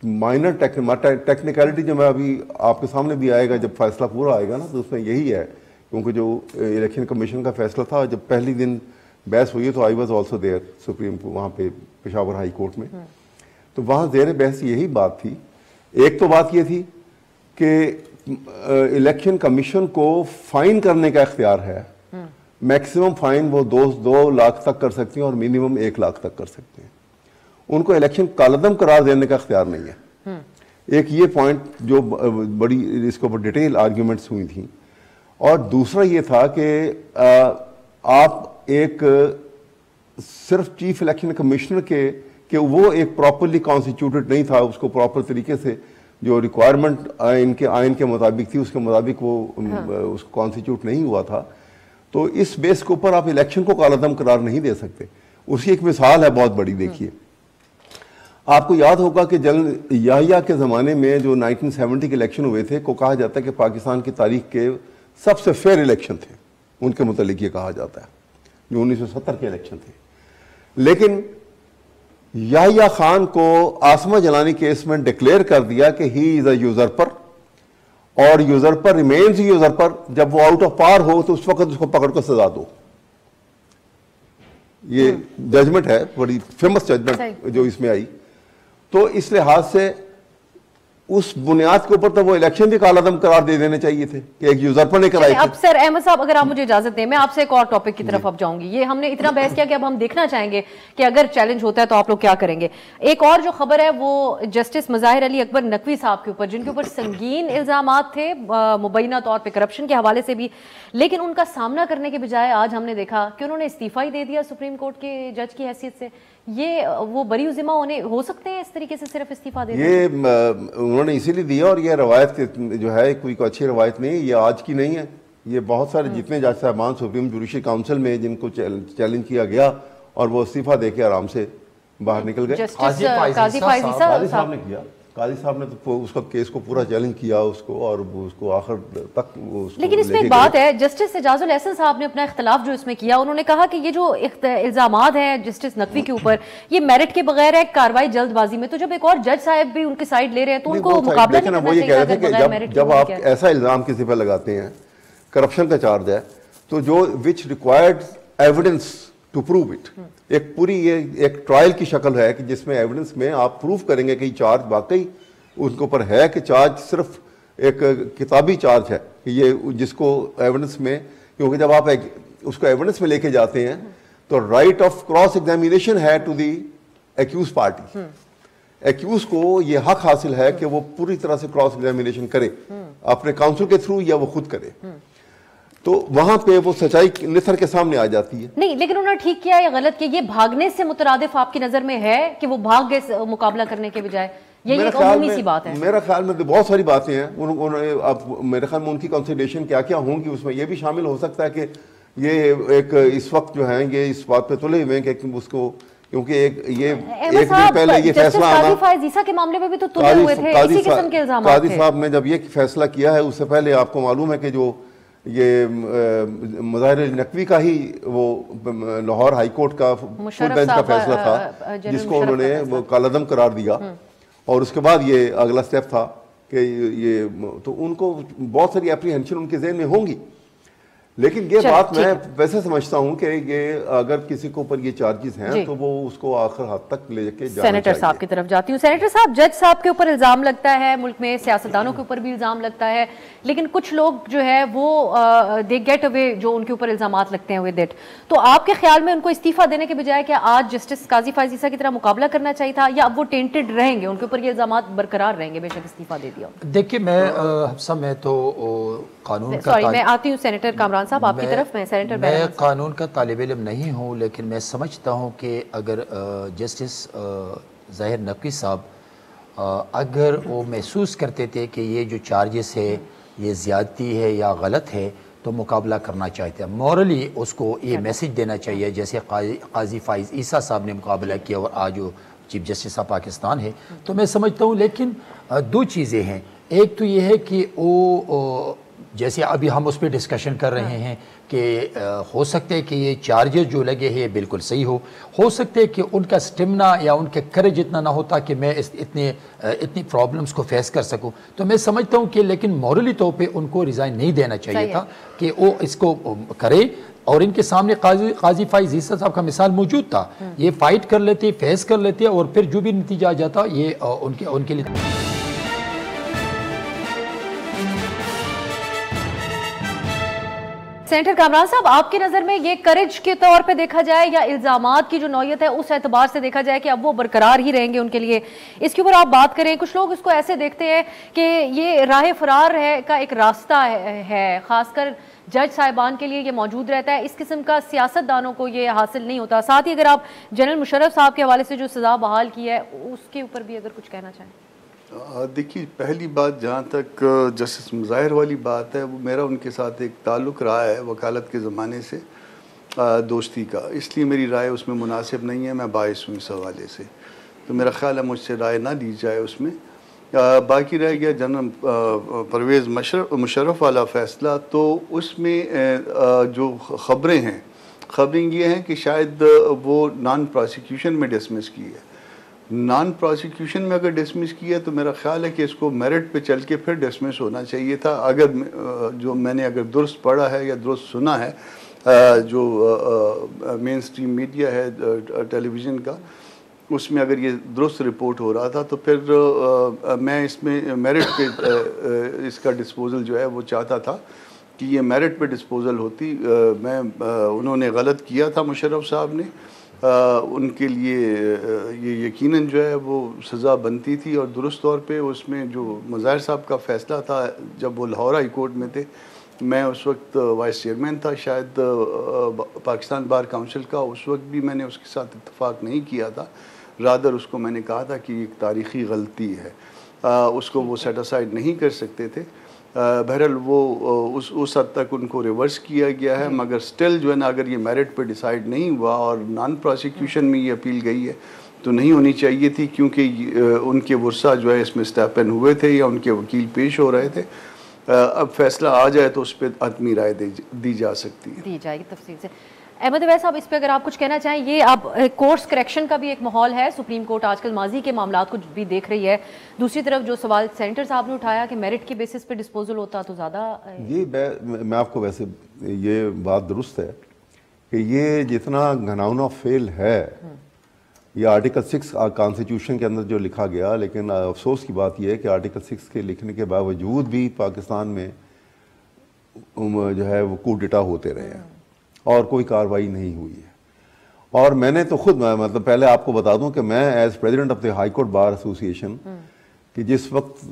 مائنر ٹیکنیکلٹی جو میں ابھی آپ کے سامنے بھی آئے گا جب فیصلہ پورا آئے گا نا تو اس میں یہی ہے کیونکہ جو الیکشن کمیشن کا فیصلہ تھا جب پہلی دن بحث ہوئی تو I was also there supreme وہاں پہ پشاور ہائی کورٹ میں, تو وہاں زیر بحث یہی بات تھی. ایک تو بات یہ تھی کہ الیکشن کمیشن کو فائن کرنے کا اختیار ہے, میکسیمم فائن وہ 2 لاکھ تک کر سکتی ہیں اور منیمم 1 لاکھ تک کر سکتے ہیں. ان کو الیکشن کالعدم قرار دینے کا اختیار نہیں ہے. ایک یہ پوائنٹ جو بڑی اس کے اوپر ڈیٹیل آرگیومنٹس ہوئی تھیں. اور دوسرا یہ تھا کہ آپ ایک صرف چیف الیکشن کمشنر کے کہ وہ ایک پراپرلی کانسٹیٹیوٹڈ نہیں تھا, اس کو پراپر طریقے سے جو ریکوائرمنٹ آئین کے مطابق تھی اس کے مطابق وہ اس کو کانسٹیٹیوٹ نہیں ہوا تھا, تو اس بیس کے اوپر آپ الیکشن کو کالعدم قرار نہیں دے سکتے. اس کی ایک مثال ہے بہت بڑی. دیکھیے آپ کو یاد ہوگا کہ جنرل یحییٰ کے زمانے میں جو 1970 کے الیکشن ہوئے تھے کو کہا جاتا ہے کہ پاکستان کی تاریخ کے سب سے فیئر الیکشن تھے, ان کے متعلق یہ کہا جاتا ہے, جو 1970 کے الیکشن تھے. لیکن یحییٰ خان کو آسمہ جلانی کیس میں ڈکلیئر کر دیا کہ ہی از اے یوزرپر, اور یوزرپر ریمینز یوزرپر, جب وہ آؤٹ آف پاور ہو تو اس وقت اس کو پکڑ کر سزا دو. یہ ججمنٹ ہے, بڑی فیمس ججمنٹ جو اس میں آئی. تو اس لحاظ سے اس بنیاد کے اوپر تو وہ الیکشن بھی کالعدم قرار دے دینے چاہیے تھے کہ ایک یوزرپر نے کرائے تھے. اب سر احمد صاحب اگر آپ مجھے اجازت دیں میں آپ سے ایک اور ٹاپک کی طرف اب جاؤں گی. یہ ہم نے اتنا بحث کیا کہ اب ہم دیکھنا چاہیں گے کہ اگر چیلنج ہوتا ہے تو آپ لوگ کیا کریں گے. ایک اور جو خبر ہے وہ جسٹس مظاہر علی اکبر نقوی صاحب کے اوپر, جن کے اوپر سنگین الزامات تھے مبینہ طور پہ کرپشن کے حوالے سے بھی, لیکن ان کا سامنا کرنے کے بجائے آج ہم نے دیکھا کہ انہوں نے استعفیٰ ہی دے دیا سپریم کورٹ کے جج کی حیثیت سے. یہ وہ بری ذمہ ہو سکتے ہیں اس طریقے سے صرف استعفیٰ دے دیں؟ یہ انہوں انہوں نے اسی لیے دیا, اور یہ روایت جو ہے کوئی اچھی روایت نہیں ہے, یہ آج کی نہیں ہے. یہ بہت سارے جتنے جج صاحبان سپریم جوڈیشل کاؤنسل میں جن کو چیلنج کیا گیا اور وہ استعفیٰ دے کے آرام سے باہر نکل گئے. قاضی فائز عیسیٰ صاحب نے کیا, قاضی صاحب نے تو اس کا کیس کو پورا چیلنج کیا اس کو, اور اس کو آخر تک. لیکن اس میں ایک بات ہے, جسٹس اعجاز الحسن صاحب نے اپنا اختلاف جو اس میں کیا, انہوں نے کہا کہ یہ جو الزامات ہیں جسٹس نقوی کے اوپر یہ میرٹ کے بغیر ہے, کاروائی جلد بازی میں. تو جب ایک اور جج صاحب بھی ان کی سائڈ لے رہے ہیں تو ان کو مقابلہ نہیں کرنا چاہیے تھا بغیر میرٹ کے. جب آپ ایسا الزام کسی پہ لگاتے ہیں, کرپشن کا چارج ہے, تو جو which required evidence to prove it, ایک پوری یہ ایک ٹرائل کی شکل ہے کہ جس میں ایویڈنس میں آپ پروف کریں گے کہ یہ چارج واقعی ان کے اوپر ہے, کہ چارج صرف ایک کتابی چارج ہے, کہ یہ جس کو ایویڈنس میں, کیونکہ جب آپ اس کو ایویڈنس میں لے کے جاتے ہیں تو رائٹ آف کراس ایگزامینیشن ہے to the accuse party. Accuse کو یہ حق حاصل ہے کہ وہ پوری طرح سے کراس ایگزامینیشن کرے اپنے کاؤنسل کے تھرو یا وہ خود کرے, تو وہاں پہ وہ سچائی نثر کے سامنے آ جاتی ہے. نہیں, لیکن انہوں نے ٹھیک کیا یا غلط کیا, یہ بھاگنے سے مترادف آپ کی نظر میں ہے کہ وہ بھاگ گئے مقابلہ کرنے کے بجائے, یہ ایک عمومی سی بات ہے؟ میرا خیال میں بہت ساری باتیں ہیں, اب میرے خیال میں ان کی کنسیڈریشن کیا کیا ہوں گی, اس میں یہ بھی شامل ہو سکتا ہے کہ یہ ایک اس وقت جو ہیں یہ اس بات پہ تلے ہوئے ہیں کہ اس کو, کیونکہ ایک دن پہلے یہ فیصلہ آنا, قاضی فائز عیسیٰ کے معاملے میں بھی تو تلے ہوئے تھے, اسی قسم کے الزامات تھے. قاضی صاحب نے جب یہ فیصلہ کیا ہے, اس سے پہلے آپ کو معلوم ہے کہ جو یہ مظاہر نقوی کا ہی وہ لاہور ہائی کورٹ کا فل بینچ کا فیصلہ تھا جس کو انہوں نے وہ کالعدم قرار دیا, اور اس کے بعد یہ اگلا سٹیپ تھا کہ یہ, تو ان کو بہت ساری اپریہنشن ان کے ذہن میں ہوں گی. لیکن یہ بات میں ویسے سمجھتا ہوں کہ یہ اگر کسی کو اوپر یہ چارجز ہیں تو وہ اس کو آخر حد تک لے کے جانا سینیٹر صاحب کی طرف جاتی ہوں. سینیٹر صاحب, جج صاحب کے اوپر الزام لگتا ہے, ملک میں سیاستدانوں کے اوپر بھی الزام لگتا ہے, لیکن کچھ لوگ جو ہے وہ دے گیٹ اوے جو ان کے اوپر الزامات لگتے ہیں ود اٹ. تو آپ کے خیال میں ان کو استعفیٰ دینے کے بجائے کیا آج جسٹس قاضی فائز عیسیٰ کی طرح مقابلہ کرنا چاہیے تھا, یا اب وہ ٹینٹڈ رہیں گے, ان کے اوپر یہ الزامات برقرار رہیں گے بے شک استعفیٰ دے دیا؟ دیکھیے میں تو قانون کا, میں آتی ہوں سینیٹر کامران صاحب آپ کی طرف. میں قانون کا طالب علم نہیں ہوں, لیکن میں سمجھتا ہوں کہ اگر جسٹس ظاہر نقوی صاحب اگر وہ محسوس کرتے تھے کہ یہ جو چارجز ہے یہ زیادتی ہے یا غلط ہے تو مقابلہ کرنا چاہتے ہیں. مورلی اس کو یہ میسج دینا چاہیے, جیسے قاضی فائز عیسیٰ صاحب نے مقابلہ کیا اور آج وہ چیف جسٹس آف پاکستان ہے, تو میں سمجھتا ہوں. لیکن دو چیزیں ہیں, ایک تو یہ ہے کہ وہ جیسے ابھی ہم اس پہ ڈسکشن کر رہے ہیں کہ ہو سکتے ہے کہ یہ چارجز جو لگے ہیں بالکل صحیح ہو سکتے ہے کہ ان کا سٹیمنا یا ان کے کریج اتنا نہ ہوتا کہ میں اتنی پرابلمز کو فیس کر سکوں. تو میں سمجھتا ہوں کہ لیکن مورلی طور پہ ان کو ریزائن نہیں دینا چاہیے تھا, کہ وہ اس کو کرے, اور ان کے سامنے قاضی فائز عیسیٰ صاحب کا مثال موجود تھا, یہ فائٹ کر لیتے, فیس کر لیتے, اور پھر جو بھی نتیجہ آ جاتا یہ ان کے لیے. سینیٹر کامران صاحب, آپ کی نظر میں یہ کریج کے طور پہ دیکھا جائے یا الزامات کی جو نوعیت ہے اس اعتبار سے دیکھا جائے کہ اب وہ برقرار ہی رہیں گے ان کے لیے, اس کے اوپر آپ بات کریں. کچھ لوگ اس کو ایسے دیکھتے ہیں کہ یہ راہ فرار ہے کا ایک راستہ ہے, خاص کر جج صاحبان کے لیے یہ موجود رہتا ہے, اس قسم کا سیاست دانوں کو یہ حاصل نہیں ہوتا. ساتھ ہی اگر آپ جنرل مشرف صاحب کے حوالے سے جو سزا بحال کی ہے اس کے اوپر بھی اگر کچھ کہنا چاہیں. دیکھیے, پہلی بات جہاں تک جسٹس مظاہر والی بات ہے, وہ میرا ان کے ساتھ ایک تعلق رہا ہے وکالت کے زمانے سے دوستی کا, اس لیے میری رائے اس میں مناسب نہیں ہے, میں باعث ہوں اس حوالے سے, تو میرا خیال ہے مجھ سے رائے نہ لی جائے اس میں. باقی رہ گیا جنرل پرویز مشرف والا فیصلہ, تو اس میں جو خبریں یہ ہیں کہ شاید وہ نان پروسیکیوشن میں ڈسمس کی ہے. نان پروسیکیوشن میں اگر ڈسمس کی ہے تو میرا خیال ہے کہ اس کو میرٹ پہ چل کے پھر ڈسمس ہونا چاہیے تھا. اگر جو میں نے اگر درست پڑھا ہے یا درست سنا ہے, جو مین سٹریم میڈیا ہے ٹیلی ویژن کا, اس میں اگر یہ درست رپورٹ ہو رہا تھا تو پھر میں اس میں میرٹ پہ اس کا ڈسپوزل جو ہے وہ چاہتا تھا کہ یہ میرٹ پہ ڈسپوزل ہوتی. انہوں نے غلط کیا تھا مشرف صاحب نے, ان کے لیے یہ یقیناً جو ہے وہ سزا بنتی تھی. اور درست طور پہ اس میں جو مظاہر صاحب کا فیصلہ تھا جب وہ لاہور ہائی کورٹ میں تھے, میں اس وقت وائس چیئرمین تھا شاید پاکستان بار کونسل کا, اس وقت بھی میں نے اس کے ساتھ اتفاق نہیں کیا تھا, رادر اس کو میں نے کہا تھا کہ ایک تاریخی غلطی ہے. اس کو وہ سیٹ اسائڈ نہیں کر سکتے تھے. بہرحال وہ اس حد تک ان کو ریورس کیا گیا ہے, مگر سٹل جو ہے نا اگر یہ میرٹ پہ ڈیسائیڈ نہیں ہوا اور نان پروسیکیوشن میں یہ اپیل گئی ہے تو نہیں ہونی چاہیے تھی, کیونکہ ان کے ورثہ جو ہے اس میں اسٹیپ ان ہوئے تھے یا ان کے وکیل پیش ہو رہے تھے. اب فیصلہ آ جائے تو اس پہ حتمی رائے دی جا سکتی ہے, دی جائے گی تفصیل سے. احمد اویس صاحب اس پہ اگر آپ کچھ کہنا چاہیں, یہ اب کورس کریکشن کا بھی ایک ماحول ہے, سپریم کورٹ آج کل ماضی کے معاملات کو بھی دیکھ رہی ہے. دوسری طرف جو سوال سینیٹر صاحب نے اٹھایا کہ میرٹ کے بیسس پہ ڈسپوزل ہوتا تو زیادہ, یہ میں آپ کو ویسے یہ بات درست ہے کہ یہ جتنا گھناؤنا فیل ہے یہ آرٹیکل 6 کانسٹیٹیوشن کے اندر جو لکھا گیا, لیکن افسوس کی بات یہ ہے کہ آرٹیکل 6 کے لکھنے کے باوجود بھی پاکستان میں جو ہے وہ کو ڈیٹا ہوتے رہے ہیں اور کوئی کارروائی نہیں ہوئی ہے. اور میں نے تو خود مطلب پہلے آپ کو بتا دوں کہ میں as president of the high court bar association کہ جس وقت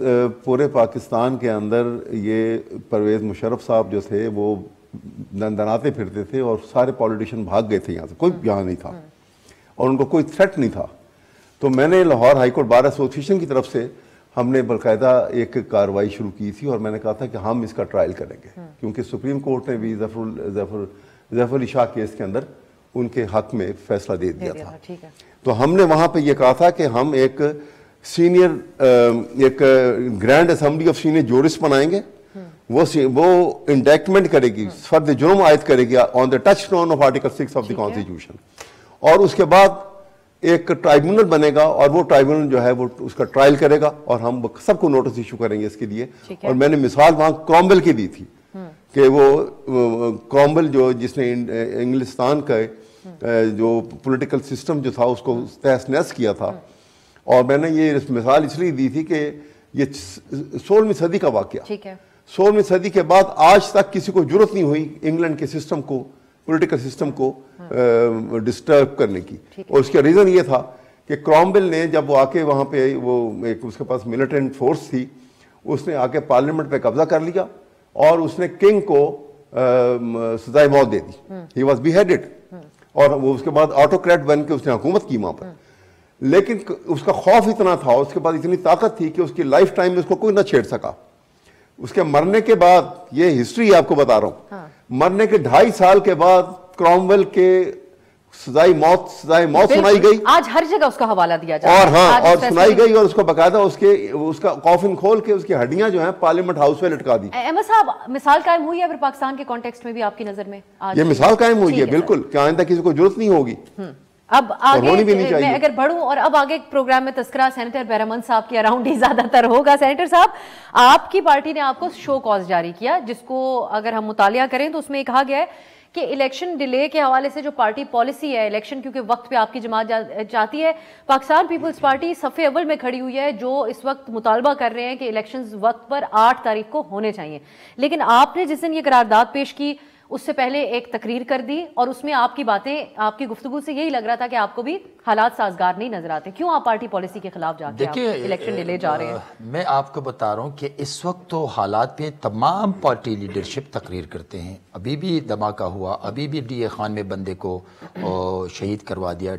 پورے پاکستان کے اندر یہ پرویز مشرف صاحب جو تھے وہ دناتے پھرتے تھے اور سارے پولیٹیشین بھاگ گئے تھے یہاں سے, کوئی یہاں نہیں تھا اور ان کو کوئی تھریٹ نہیں تھا, تو میں نے Lahore high court bar association کی طرف سے ہم نے باقاعدہ ایک کارروائی شروع کی تھی اور میں نے کہا تھا کہ ہم اس کا ٹرائل کریں گے, کیونکہ سپریم کورٹ نے بھی ظفر علی شاہ کیس کے اندر ان کے حق میں فیصلہ دے دیا تھا. تو ہم نے وہاں پہ یہ کہا تھا کہ ہم ایک ایک grand assembly of senior jurist بنائیں گے, وہ انڈیکٹمنٹ کرے گی, فرد جرم عائد کرے گی on the touchstone of article 6 of the constitution, اور اس کے بعد ایک ٹرائبونل بنے گا اور وہ ٹرائبونل جو ہے وہ اس کا ٹرائل کرے گا اور ہم سب کو نوٹس ایشو کریں گے اس کے لیے. اور میں نے مثال وہاں کرومویل کی دی تھی کہ وہ کرومویل جو جس نے انگلستان کا جو پولیٹیکل سسٹم جو تھا اس کو تہس نہس کیا تھا, اور میں نے یہ مثال اس لیے دی تھی کہ یہ 16ویں صدی کا واقعہ, 16ویں صدی کے بعد آج تک کسی کو ضرورت نہیں ہوئی انگلینڈ کے سسٹم کو, پولیٹیکل سسٹم کو ڈسٹرب کرنے کی. اور اس کا ریزن یہ تھا کہ کرومویل نے جب وہ آ کے وہاں پہ وہ ایک اس کے پاس ملیٹنٹ فورس تھی, اس نے آ کے پارلیمنٹ پہ قبضہ کر لیا اور اس نے کنگ کو سزائے موت دے دی, ہی واز بیہیڈڈ, اور وہ اس کے بعد آٹوکریٹ بن کے اس نے حکومت کی وہاں پر. لیکن اس کا خوف اتنا تھا, اس کے بعد اتنی طاقت تھی کہ اس کی لائف ٹائم میں اس کو کوئی نہ چھیڑ سکا. اس کے مرنے کے بعد, یہ ہسٹری آپ کو بتا رہا ہوں, مرنے کے 2.5 سال کے بعد کرومویل کے سزائے موت سنائی گئی. آج ہر جگہ اس کا حوالہ دیا جاتا ہے, اور اور سنائی گئی, اور اس کو باقاعدہ اس کا کافن کھول کے اس کی ہڈیاں جو ہیں پارلیمنٹ ہاؤس میں لٹکا دی. احمد صاحب مثال قائم ہوئی ہے پھر پاکستان کے کانٹیکسٹ میں بھی آپ کی نظر میں؟ یہ مثال قائم ہوئی ہے بالکل, کہ آئندہ کسی کو ضرورت نہیں ہوگی. اب آگے میں اگر بڑھوں, اور اب آگے پروگرام میں تذکرہ سینیٹر بہرامند صاحب کے اراؤنڈ ہی زیادہ تر ہوگا. سینیٹر صاحب, آپ کی پارٹی نے آپ کو شو کاز جاری کیا, جس کو اگر ہم مطالعہ کریں تو اس میں کہا گیا ہے کہ الیکشن ڈیلے کے حوالے سے جو پارٹی پالیسی ہے, الیکشن کیونکہ وقت پہ آپ کی جماعت چاہتی ہے, پاکستان پیپلز پارٹی صفحے اول میں کھڑی ہوئی ہے جو اس وقت مطالبہ کر رہے ہیں کہ الیکشنز وقت پر 8 تاریخ کو ہونے چاہیے. لیکن آپ نے جس دن یہ قرارداد پیش کی اس سے پہلے ایک تقریر کر دی, اور اس میں آپ کی باتیں, آپ کی گفتگو سے یہی لگ رہا تھا کہ آپ کو بھی حالات سازگار نہیں نظر آتے. کیوں آپ پارٹی پالیسی کے خلاف جا کے الیکشن ڈیلے جا رہے ہیں؟ میں آپ کو بتا رہا ہوں کہ اس وقت تو حالات پہ تمام پارٹی لیڈرشپ تقریر کرتے ہیں. ابھی بھی دھماکہ ہوا, ابھی بھی ڈی اے خان میں بندے کو شہید کروا دیا,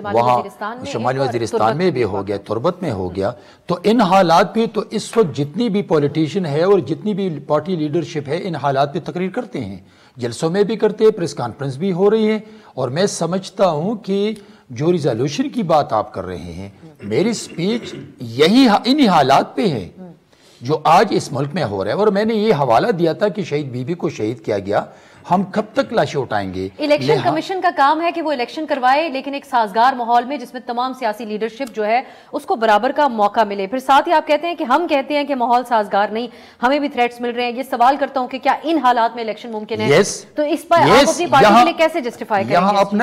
وہاں شمالی وزیرستان میں بھی ہو گیا, تربت میں ہو گیا. تو ان حالات پہ تو اس وقت جتنی بھی پولیٹیشین ہے اور جتنی بھی پارٹی لیڈرشپ ہے ان حالات پہ تقریر کرتے ہیں, جلسوں میں بھی کرتے ہیں, پریس کانفرنس بھی ہو رہی ہے. اور میں سمجھتا ہوں کہ جو ریزولوشن کی بات آپ کر رہے ہیں, میری سپیچ یہی انہی حالات پہ ہے جو آج اس ملک میں ہو رہا ہے. اور میں نے یہ حوالہ دیا تھا کہ شہید بی بی کو شہید کیا گیا, ہم کب تک لاشیں اٹھائیں گے؟ الیکشن کمیشن کا کام ہے کہ وہ الیکشن کروائے, لیکن ایک سازگار ماحول میں جس میں تمام سیاسی لیڈرشپ جو ہے اس کو برابر کا موقع ملے. پھر ساتھ ہی آپ کہتے ہیں کہ ہم کہتے ہیں کہ ماحول سازگار نہیں, ہمیں بھی تھریٹس مل رہے ہیں. یہ سوال کرتا ہوں کہ کیا ان حالات میں الیکشن ممکن ہے؟ تو اس پر آپ اپنی پارٹی کے لیے کیسے جسٹیفائی کریں گے؟ یہاں آپ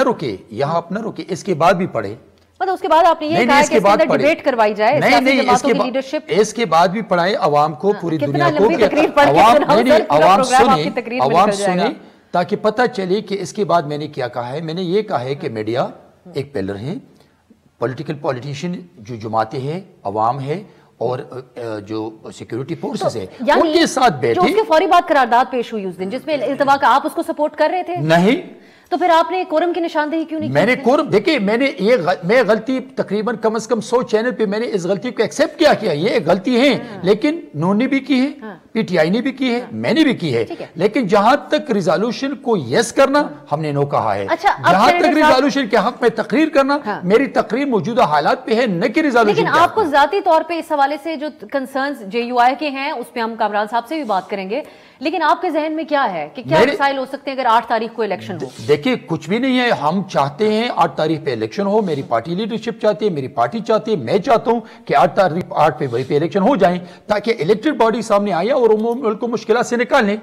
نہ رکے, اس کے بعد بھی پڑھے. مطلب اس کے بعد آپ نے یہ کہا کہ اس کے اندر ڈیبیٹ کروائی جائے, اس کے بعد بھی پڑھائے عوام کو, پوری دنیا کو, عوام سنیں تاکہ پتہ چلے کہ اس کے بعد میں نے کیا کہا ہے. میں نے یہ کہا ہے کہ میڈیا ایک پلر ہے, پولیٹیشین جو جماعتیں ہیں, عوام ہے, اور جو سیکیورٹی فورسز ہے ان کے ساتھ بیٹھے. جو اس کے فوری بعد قرارداد پیش ہوئی اس دن جس میں التوا کا, آپ اس کو سپورٹ کر رہے تھے؟ نہیں, تو پھر آپ نے کورم کی نشاندہی کیوں نہیں کی؟ میں نے کورم دیکھیں میں غلطی تقریباً کم از کم 100 چینل پہ میں نے اس غلطی کو ایکسیپٹ کیا یہ ایک غلطی ہے، لیکن نون نے بھی کی ہے، پی ٹی آئی نے بھی کی ہے، میں نے بھی کی ہے، لیکن جہاں تک ریزالوشن کو یس کرنا ہم نے نو کہا ہے، جہاں تک ریزالوشن کے حق میں تقریر کرنا میری تقریر موجودہ حالات پہ ہے نہ کہ ریزالوشن۔ لیکن آپ کو ذاتی طور پہ اس حوالے سے جو کنسرنز جے یو آئی کے ہیں اس پہ ہم کامران صاحب سے بھی بات کریں گے، لیکن آپ کے ذہن میں کیا ہے کہ کیا مسائل ہو سکتے ہیں اگر 8 تاریخ کو الیکشن ہو؟ دیکھیں کچھ بھی نہیں ہے، ہم چاہتے ہیں 8 تاریخ پہ الیکشن ہو، میری پارٹی لیڈرشپ چاہتی ہے، میری پارٹی چاہتی ہے، میں چاہتا ہوں کہ 8 فروری پہ الیکشن ہو جائیں تاکہ الیکٹڈ باڈی سامنے آئے اور ملک کو مشکلات سے نکالیں۔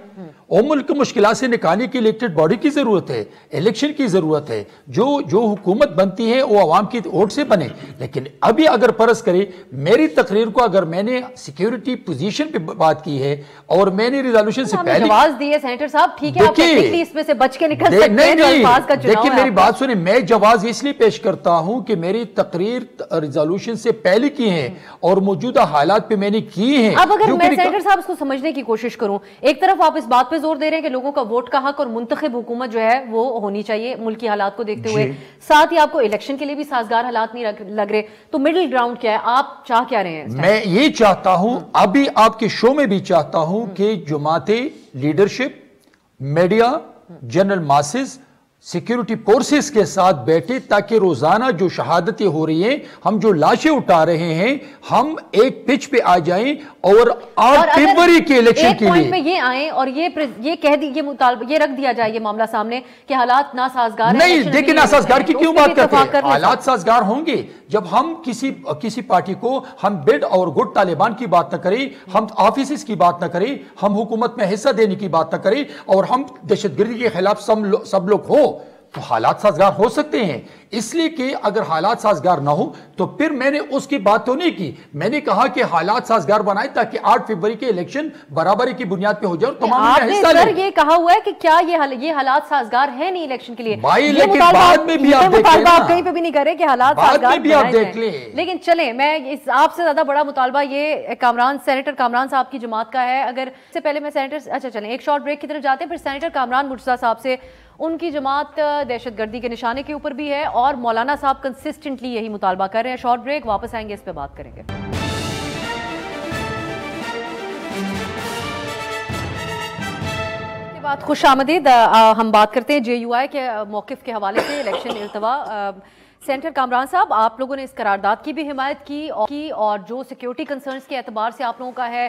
ملک کو مشکلات سے نکالنے کی الیکٹڈ باڈی کی ضرورت ہے، الیکشن کی ضرورت ہے، جو حکومت بنتی ہے وہ عوام کی ووٹ سے بنے۔ لیکن ابھی اگر فرض کرے میری تقریر کو اگر میں نے سیکیورٹی پوزیشن پہ بات کی ہے اور میں نے ریزالوشن سے پہلے جواز دی ہے سینیٹر صاحب، ٹھیک ہے آپ ٹیکنیکلی اس میں سے بچ کے نکل سکتے ہیں، الفاظ کا چناؤ ہے۔ دیکھیں میری بات سنیں، میں جواز اس لیے پیش کرتا ہوں کہ میری تقریر ریزالوشن سے پہلے کی ہے اور موجودہ حالات پہ میں نے کی ہیں۔ اب اگر میں سینیٹر صاحب اس کو سمجھنے کی کوشش کروں، ایک طرف آپ اس بات پہ زور دے رہے ہیں کہ لوگوں کا ووٹ کا حق اور منتخب حکومت جو ہے وہ ہونی چاہیے ملکی حالات کو دیکھتے ہوئے، ساتھ ہی آپ کو الیکشن کے لیے بھی سازگار حالات نہیں لگ رہے، تو مڈل گراؤنڈ کیا ہے؟ آپ چاہ کیا رہے ہیں؟ میں یہ چاہتا ہوں، ابھی آپ کے شو میں بھی چاہتا ہوں کہ جماعتیں، leadership, media, general masses, security forces کے ساتھ بیٹھے تاکہ روزانہ جو شہادتیں ہو رہی ہیں، ہم جو لاشیں اٹھا رہے ہیں، ہم ایک پچ پہ آ جائیں اور 8 فروری کے الیکشن کے لیے ایک پوائنٹ پہ یہ آئیں اور یہ کہہ دی، یہ مطالبہ یہ رکھ دیا جائے یہ معاملہ سامنے کہ حالات ناسازگار ہیں۔ نہیں دیکھیں ناسازگار کی کیوں بات کرتے ہیں؟ حالات سازگار ہوں گے جب ہم کسی پارٹی کو ہم بیڈ اور گڈ طالبان کی بات نہ کریں، ہم آفیسز کی بات نہ کریں، ہم حکومت میں حصہ دینے کی بات نہ کریں اور ہم دہشت گردی کے خلاف سب لوگ ہو، تو حالات سازگار ہو سکتے ہیں۔ اس لیے کہ اگر حالات سازگار نہ ہو تو پھر میں نے اس کی بات تو نہیں کی، میں نے کہا کہ حالات سازگار بنائے تاکہ 8 فروری کے الیکشن برابری کی بنیاد پہ ہو جائے اور تمام آپ نے سر یہ کہا ہوا ہے کہ کیا یہ حالات سازگار ہیں نہیں الیکشن کے لیے؟ بھائی لیکن بعد میں بھی آپ دیکھ لیں، آپ کہیں پہ بھی نہیں کر رہے کہ حالات سازگار بنائے جائیں۔ لیکن چلیں، میں آپ سے زیادہ بڑا مطالبہ یہ سینیٹر کامران صاحب کی جماعت کا ہے۔ اگر اس سے پہلے میں سینیٹر اچھا چلیں ایک شارٹ بریک کی طرف جاتے ہیں، پھر سینیٹر کامران مرتضیٰ صاحب سے، ان کی جماعت دہشت گردی کے نشانے کے اوپر بھی ہے اور مولانا صاحب کنسسٹنٹلی یہی مطالبہ کر رہے ہیں۔ شارٹ بریک، واپس آئیں گے، اس پہ بات کریں گے۔ بات خوش آمدید، ہم بات کرتے ہیں جے یو آئی کے موقف کے حوالے سے الیکشن التوا۔ سینیٹر کامران صاحب، آپ لوگوں نے اس قرارداد کی بھی حمایت کی اور جو سیکیورٹی کنسرنز کے اعتبار سے آپ لوگوں کا ہے،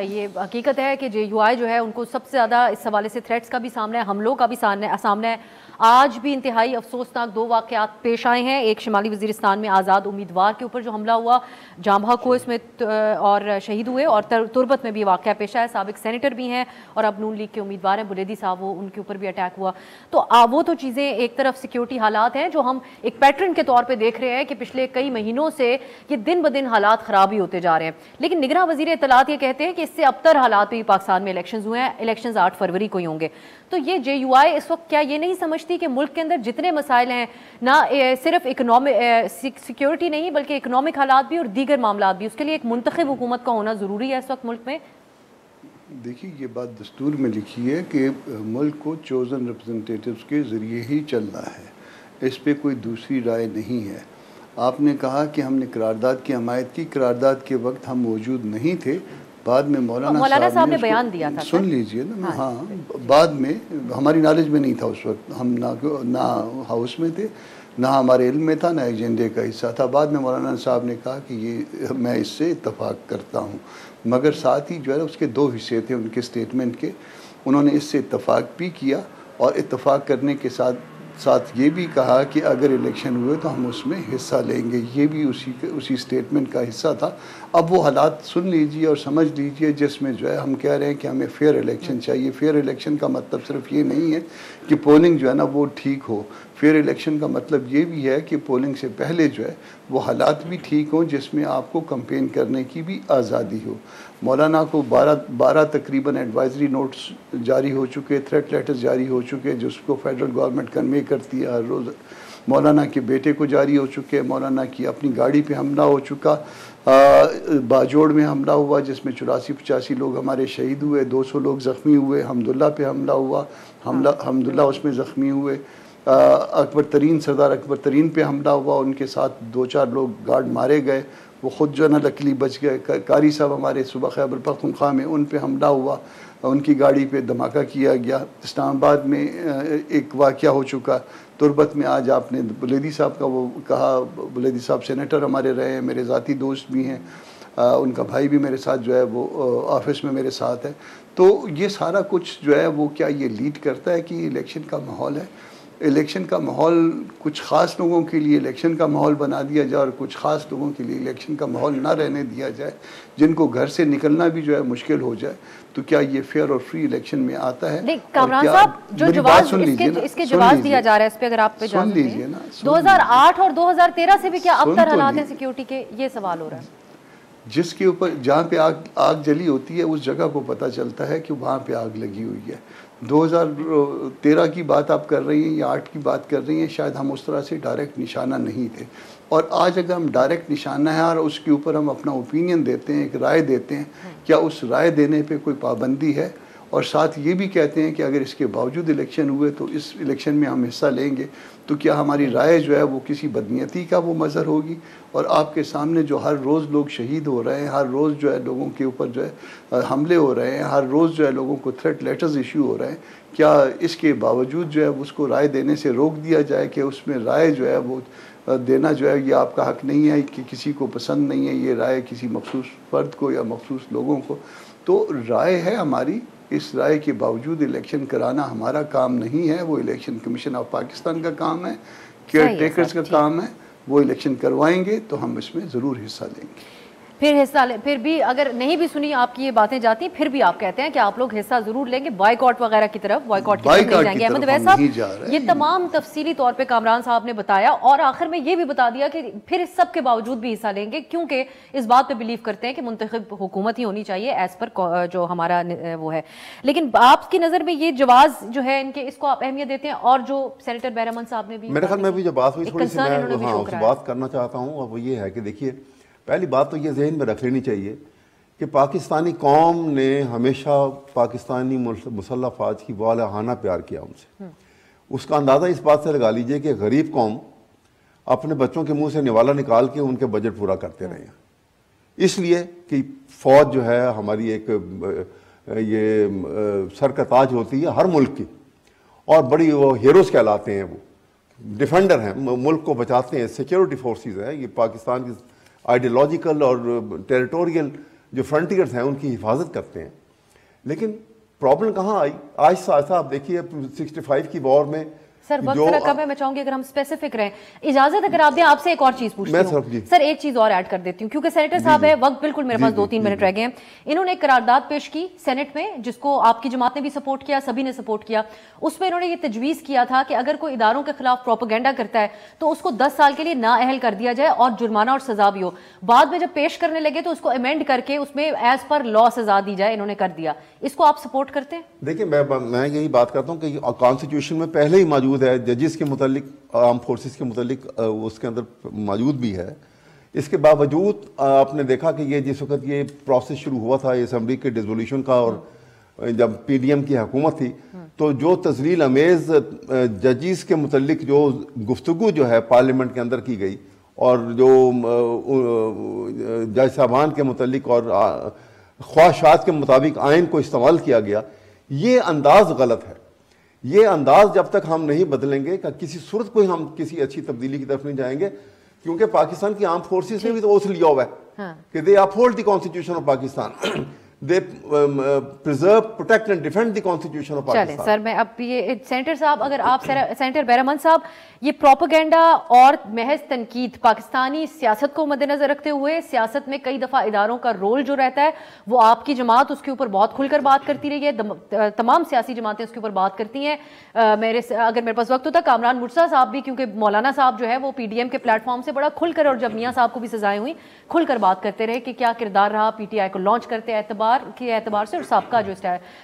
یہ حقیقت ہے کہ جے یو آئی جو ہے ان کو سب سے زیادہ اس حوالے سے تھریٹس کا بھی سامنا ہے، حملوں کا بھی سامنا ہے۔ آج بھی انتہائی افسوسناک 2 واقعات پیش آئے ہیں، ایک شمالی وزیرستان میں آزاد امیدوار کے اوپر جو حملہ ہوا، جام بحق کو اس میں اور شہید ہوئے، اور تربت میں بھی واقعہ پیش آیا، سابق سینیٹر بھی ہیں اور اب نون لیگ کے امیدوار ہیں بریدی صاحب، وہ ان کے اوپر بھی اٹیک ہوا۔ تو وہ تو چیزیں ایک طرف سیکیورٹی حالات ہیں جو ہم ایک پیٹرن کے طور پہ دیکھ رہے ہیں کہ پچھلے کئی مہینوں سے یہ دن بدن حالات خراب ہی ہوتے جا رہے ہیں، لیکن نگراں وزیر اطلاعات یہ کہتے ہیں کہ اس سے ابتر حالات بھی پاکستان میں الیکشنز ہوئے ہیں، الیکشنز 8 فروری کو ہی ہوں گے۔ تو یہ جے یو آئی اس وقت کیا یہ نہیں سمجھتی کہ ملک کے اندر جتنے مسائل ہیں، نہ صرف سیکیورٹی نہیں بلکہ اکنامک حالات بھی اور دیگر معاملات بھی، اس کے لیے ایک منتخب حکومت کا ہونا ضروری ہے اس وقت ملک میں؟ دیکھیے یہ بات دستور میں لکھی ہے کہ ملک کو چوزن ریپرزنٹیٹیوز کے ذریعے ہی چلنا ہے، اس پہ کوئی دوسری رائے نہیں ہے۔ آپ نے کہا کہ ہم نے قرارداد کی حمایت کی، قرارداد کے وقت ہم موجود نہیں تھے، بعد میں مولانا صاحب نے بیان دیا تھا، سن لیجئے نا، ہاں بعد میں ہماری نالج میں نہیں تھا اس وقت، ہم نہ ہاؤس میں تھے، نہ ہمارے علم میں تھا، نہ ایجنڈے کا حصہ تھا۔ بعد میں مولانا صاحب نے کہا کہ یہ میں اس سے اتفاق کرتا ہوں، مگر ساتھ ہی جو ہے اس کے 2 حصے تھے ان کے سٹیٹمنٹ کے، انہوں نے اس سے اتفاق بھی کیا اور اتفاق کرنے کے ساتھ یہ بھی کہا کہ اگر الیکشن ہوئے تو ہم اس میں حصہ لیں گے، یہ بھی اسی سٹیٹمنٹ کا حصہ تھا۔ اب وہ حالات سن لیجئے اور سمجھ لیجئے جس میں جو ہے ہم کہہ رہے ہیں کہ ہمیں فیئر الیکشن چاہیے۔ فیئر الیکشن کا مطلب صرف یہ نہیں ہے کہ پولنگ جو ہے نا وہ ٹھیک ہو، فیئر الیکشن کا مطلب یہ بھی ہے کہ پولنگ سے پہلے جو ہے وہ حالات بھی ٹھیک ہوں جس میں آپ کو کمپین کرنے کی بھی آزادی ہو۔ مولانا کو 12 تقریباً ایڈوائزری نوٹس جاری ہو چکے، تھریٹ لیٹرز جاری ہو چکے جس کو فیڈرل گورنمنٹ کنوے کرتی ہے ہر روز، مولانا کے بیٹے کو جاری ہو چکے، مولانا کی اپنی گاڑی پہ حملہ ہو چکا، باجوڑ میں حملہ ہوا جس میں 84-85 لوگ ہمارے شہید ہوئے، 200 لوگ زخمی ہوئے، حمداللہ پہ حملہ ہوا، حمداللہ اس میں زخمی ہوئے، اکبر ترین سردار اکبر ترین پہ حملہ ہوا، ان کے ساتھ 2-4 لوگ گارڈ مارے گئے، وہ خود جو ہے نا لکلی بچ گئے۔ قاری صاحب ہمارے صوبہ خیبر پختونخوا میں، ان پہ حملہ ہوا، ان کی گاڑی پہ دھماکہ کیا گیا۔ اسلام آباد میں ایک واقعہ ہو چکا، تربت میں آج آپ نے بلیدی صاحب کا وہ کہا، بلیدی صاحب سینیٹر ہمارے رہے ہیں، میرے ذاتی دوست بھی ہیں، ان کا بھائی بھی میرے ساتھ جو ہے وہ آفس میں میرے ساتھ ہے۔ تو یہ سارا کچھ جو ہے وہ کیا یہ لیڈ کرتا ہے کہ الیکشن کا ماحول ہے؟ الیکشن کا ماحول کچھ خاص لوگوں کے لیے الیکشن کا ماحول بنا دیا جائے اور کچھ خاص لوگوں کے لیے الیکشن کا ماحول نہ رہنے دیا جائے، جن کو گھر سے نکلنا بھی جو ہے مشکل ہو جائے، تو کیا یہ فیئر اور فری الیکشن میں آتا ہے؟ کامران صاحب جو جواز اس کے جواز دیا جا رہا ہے، اس پہ اگر آپ پہ جان لیجیے نا، 2008 اور 2013 سے بھی کیا اب تر حالات ہیں سیکیورٹی کے، یہ سوال ہو رہا ہے۔ جس کے اوپر جہاں پہ آگ جلی ہوتی ہے اس جگہ کو پتہ چلتا ہے کہ وہاں پہ آگ لگی ہوئی ہے۔ 2013 کی بات آپ کر رہی ہیں یا 8 کی بات کر رہی ہیں، شاید ہم اس طرح سے ڈائریکٹ نشانہ نہیں تھے، اور آج اگر ہم ڈائریکٹ نشانہ ہے اور اس کے اوپر ہم اپنا اوپینین دیتے ہیں، ایک رائے دیتے ہیں، کیا اس رائے دینے پہ کوئی پابندی ہے؟ اور ساتھ یہ بھی کہتے ہیں کہ اگر اس کے باوجود الیکشن ہوئے تو اس الیکشن میں ہم حصہ لیں گے، تو کیا ہماری رائے جو ہے وہ کسی بدنیتی کا وہ مظہر ہوگی؟ اور آپ کے سامنے جو ہر روز لوگ شہید ہو رہے ہیں، ہر روز جو ہے لوگوں کے اوپر جو ہے حملے ہو رہے ہیں، ہر روز جو ہے لوگوں کو تھریٹ لیٹرز ایشو ہو رہے ہیں، کیا اس کے باوجود جو ہے اس کو رائے دینے سے روک دیا جائے کہ اس میں رائے جو ہے وہ دینا جو ہے یہ آپ کا حق نہیں ہے کہ کسی کو پسند نہیں ہے یہ رائے کسی مخصوص فرد کو یا مخصوص لوگوں کو؟ تو رائے ہے ہماری، اس رائے کے باوجود الیکشن کرانا ہمارا کام نہیں ہے، وہ الیکشن کمیشن آف پاکستان کا کام ہے، کیئر ٹیکرز کا کام ہے، وہ الیکشن کروائیں گے تو ہم اس میں ضرور حصہ لیں گے۔ پھر بھی اگر نہیں بھی سنی آپ کی یہ باتیں جاتی ہیں، پھر بھی آپ کہتے ہیں کہ آپ لوگ حصہ ضرور لیں گے، بائیکاٹ وغیرہ کی طرف نہیں جائیں گے۔ احمد اویس صاحب یہ تمام تفصیلی طور پہ کامران صاحب نے بتایا، اور آخر میں یہ بھی بتا دیا کہ پھر اس سب کے باوجود بھی حصہ لیں گے، کیونکہ اس بات پہ بلیو کرتے ہیں کہ منتخب حکومت ہی ہونی چاہیے ایز پر جو ہمارا وہ ہے۔ لیکن آپ کی نظر میں یہ جواز جو ہے ان کے، اس کو آپ اہمیت دیتے ہیں؟ اور جو سینیٹر بہرامند صاحب نے بھی میرے خیال میں بھی جو بات ہوئی تھوڑی سی میں اس بات کرنا چاہتا ہوں، اور وہ یہ ہے کہ دیکھیے پہلی بات تو یہ ذہن میں رکھ لینی چاہیے کہ پاکستانی قوم نے ہمیشہ پاکستانی مسلح افواج کی والہانہ پیار کیا ان سے۔ اس کا اندازہ اس بات سے لگا لیجئے کہ غریب قوم اپنے بچوں کے منہ سے نوالا نکال کے ان کے بجٹ پورا کرتے رہے ہیں، اس لیے کہ فوج جو ہے ہماری ایک یہ سر کا تاج ہوتی ہے ہر ملک کی، اور بڑی وہ ہیروز کہلاتے ہیں، وہ ڈیفینڈر ہیں، ملک کو بچاتے ہیں، سیکیورٹی فورسز ہیں، یہ پاکستان کی آئیڈیولوجیکل اور ٹیریٹوریل جو فرنٹیئرز ہیں ان کی حفاظت کرتے ہیں۔ لیکن پرابلم کہاں آئی؟ آہستہ آہستہ آپ دیکھیے 65 کی وار میں سر وقت ذرا کم ہے، میں چاہوں گی اگر ہم اسپیسیفک رہیں، اجازت اگر آپ دیں آپ سے ایک اور چیز پوچھتی ہوں سر، ایک چیز اور ایڈ کر دیتی ہوں کیونکہ سینیٹر صاحب ہے، وقت بالکل میرے پاس 2-3 منٹ رہ گئے ہیں۔ انہوں نے ایک قرارداد پیش کی سینٹ میں جس کو آپ کی جماعت نے بھی سپورٹ کیا، سبھی نے سپورٹ کیا، اس میں انہوں نے یہ تجویز کیا تھا کہ اگر کوئی اداروں کے خلاف پروپیگنڈا کرتا ہے تو اس کو 10 سال کے لیے نااہل کر دیا جائے اور جرمانہ اور سزا بھی ہو۔ بعد میں جب پیش کرنے لگے تو اس کو امینڈ کر کے اس میں ایز پر لا سزا دی جائے، انہوں نے کر دیا۔ اس کو آپ سپورٹ کرتے ہیں؟ دیکھیں میں یہی بات کرتا ہوں کہ کانسٹیٹیوشن میں پہلے ہی موجود ہے، ججز کے متعلق، آرم فورسز کے متعلق اس کے اندر موجود بھی ہے۔ اس کے باوجود آپ نے دیکھا کہ یہ جس وقت یہ پروسیس شروع ہوا تھا اسمبلی کے ڈیزولوشن کا، اور جب پی ڈی ایم کی حکومت تھی، تو جو تذلیل امیز ججز کے متعلق جو گفتگو جو ہے پارلیمنٹ کے اندر کی گئی، اور جو جج صاحبان کے متعلق اور خواہشات کے مطابق آئین کو استعمال کیا گیا، یہ انداز غلط ہے۔ یہ انداز جب تک ہم نہیں بدلیں گے کہ کسی صورت کو ہم کسی اچھی تبدیلی کی طرف نہیں جائیں گے، کیونکہ پاکستان کی آرم فورسز نے بھی تو اس لیا ہوا ہے کہ they uphold the constitution of Pakistan, they preserve, protect and defend the constitution of Pakistan۔ چلیں سر، میں اب یہ سینیٹر صاحب، اگر آپ سینیٹر بہرامند صاحب، یہ پروپیگنڈا اور محض تنقید پاکستانی سیاست کو مد نظر رکھتے ہوئے، سیاست میں کئی دفعہ اداروں کا رول جو رہتا ہے وہ آپ کی جماعت اس کے اوپر بہت کھل کر بات کرتی رہی ہے، تمام سیاسی جماعتیں اس کے اوپر بات کرتی ہیں۔ اگر میرے پاس وقت ہوتا کامران مرتضیٰ صاحب بھی، کیونکہ مولانا صاحب جو ہے وہ پی ڈی ایم کے پلیٹ فارم سے بڑا کھل کر، اور جب میاں صاحب کو بھی سزائیں ہوئیں، کھل کر بات کرتے رہے کہ کیا کردار رہا پی ٹی آئی کو لانچ کرتے اعتبار سے، اور سابقہ جو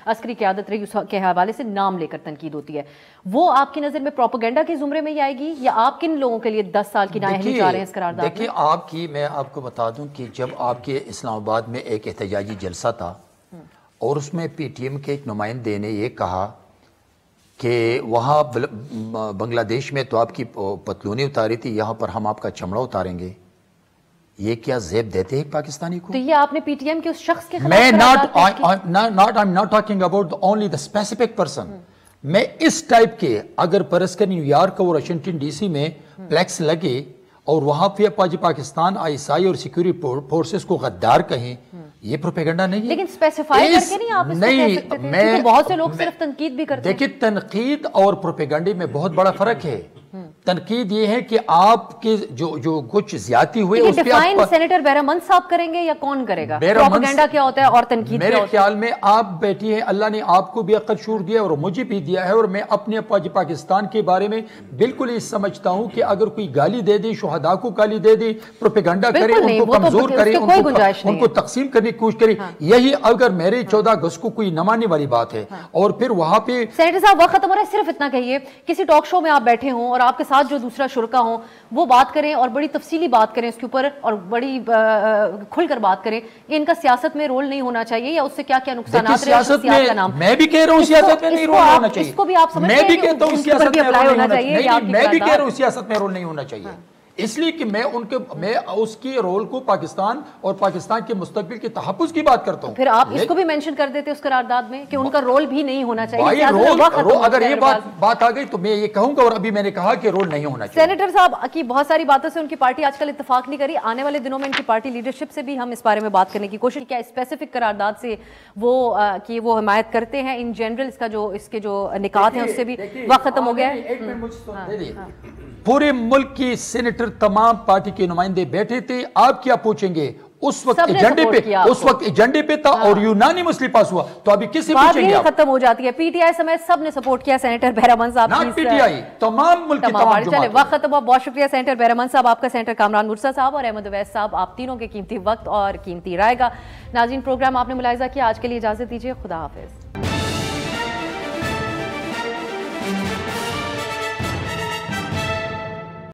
عسکری قیادت رہی اس کے حوالے سے نام لے کر تنقید ہوتی ہے۔ وہ آپ کی نظر میں پروپیگنڈا کے زمرے میں ہی آئے گی، یا آپ کن لوگوں کے لیے 10 سال کی نااہلی چاہ رہے ہیں اس قرارداد میں؟ دیکھیے میں آپ کو بتا دوں کہ جب آپ کے اسلام آباد میں ایک احتجاجی جلسہ تھا اور اس میں پی ٹی ایم کے ایک نمائندے نے یہ کہا کہ وہاں بنگلہ دیش میں تو آپ کی پتلونی اتاری تھی, یہاں پر ہم آپ کا چمڑا اتاریں گے. یہ کیا زیب دیتے ہیں پاکستانی کو؟ تو یہ آپ نے پی ٹی ایم کے اس شخص کے خلاف میں I'm not talking about only the specific person. میں اس ٹائپ کے اگر پرس کر نیو یارک اور واشنگٹن ڈی سی میں پلیکس لگے اور وہاں پہ پاکستان ISI اور سیکیورٹی فورسز کو غدار کہیں, یہ پروپیگنڈا نہیں ہے. لیکن اسپیسیفائی کر کے نہیں آپ اس کو کہہ سکتے تھے, کیونکہ بہت سے لوگ صرف تنقید بھی کرتے ہیں. دیکھیں تنقید اور پروپیگنڈے میں بہت بڑا فرق ہے. تنقید یہ ہے کہ آپ کے جو کچھ زیادتی ہوئے اس پہ ڈیفائن سینیٹر بیرامند صاحب کریں گے یا کون کرے گا؟ پروپیگنڈا کیا ہوتا ہے اور تنقید کیا ہوتا ہے؟ میرے خیال میں آپ بیٹھی ہیں, اللہ نے آپ کو بھی عقل شعور دیا اور مجھے بھی دیا ہے, اور میں اپنے پاکستان کے بارے میں بالکل ہی سمجھتا ہوں کہ اگر کوئی گالی دے دے, شہداء کو گالی دے دے, پروپیگنڈا کرے, ان کو کمزور کرے, ان کو تقسیم کرنے کی کوشش کرے, یہی اگر میرے 14 اگست کو کوئی نہ ماننے والی بات ہے. اور پھر وہاں پہ سینیٹر صاحب وقت ختم ہو رہا ہے, صرف اتنا کہیے, کسی ٹاک شو میں آپ بیٹھے ہوں اور آپ کے ساتھ جو دوسرا شرکا ہوں وہ بات کریں اور بڑی تفصیلی بات کریں اس کے اوپر اور بڑی کھل کر بات کریں کہ ان کا سیاست میں رول نہیں ہونا چاہیے یا اس سے کیا کیا نقصانات رہے سیاست میں, میں بھی کہہ رہا ہوں سیاست میں نہیں رول ہونا چاہیے, اس کو بھی آپ سمجھتے ہیں میں بھی کہتا ہوں سیاست میں رول نہیں ہونا چاہیے, میں بھی کہہ رہا ہوں سیاست میں رول نہیں ہونا چاہیے, اس لیے کہ میں اس کے رول کو پاکستان اور پاکستان کے مستقبل کے تحفظ کی بات کرتا ہوں. پھر آپ اس کو بھی مینشن کر دیتے اس قرارداد میں کہ ان کا رول بھی نہیں ہونا چاہیے. اگر یہ بات آ گئی تو میں یہ کہوں گا, اور ابھی میں نے کہا کہ رول نہیں ہونا چاہیے. سینیٹر صاحب کی بہت ساری باتوں سے ان کی پارٹی آج کل اتفاق نہیں کری, آنے والے دنوں میں ان کی پارٹی لیڈرشپ سے بھی ہم اس بارے میں بات کرنے کی کوشش, کیا اسپیسیفک قرارداد سے وہ حمایت کرتے ہیں ان جنرل, اس کے جو نکات ہیں اس سے بھی وقت ختم ہو گیا ہے. پورے ملک کی سینیٹر تمام پارٹی کے نمائندے بیٹھے تھے, آپ کیا پوچھیں گے, اس وقت ایجنڈے پہ تھا اور یونانیمسلی پاس ہوا, تو ابھی کسی پوچھیں گے آپ؟ ختم ہو جاتی ہے. پی ٹی آئی سمیت سب نے سپورٹ کیا سینیٹر بیرامند صاحب کی. ناٹ پی ٹی آئی, تمام ملک کی تمام جماعت. چلے وقت ختم ہوا, بہت شکریہ سینیٹر بیرامند صاحب, آپ کا سینیٹر کامران مرسا صاحب اور احمد اویس صاحب, آپ تینوں کے قیمتی وقت اور قیمتی رائے کا. ناظرین پروگرام آپ نے ملاحظہ کیا, آج کے لیے اجازت دیجیے, خدا حافظ.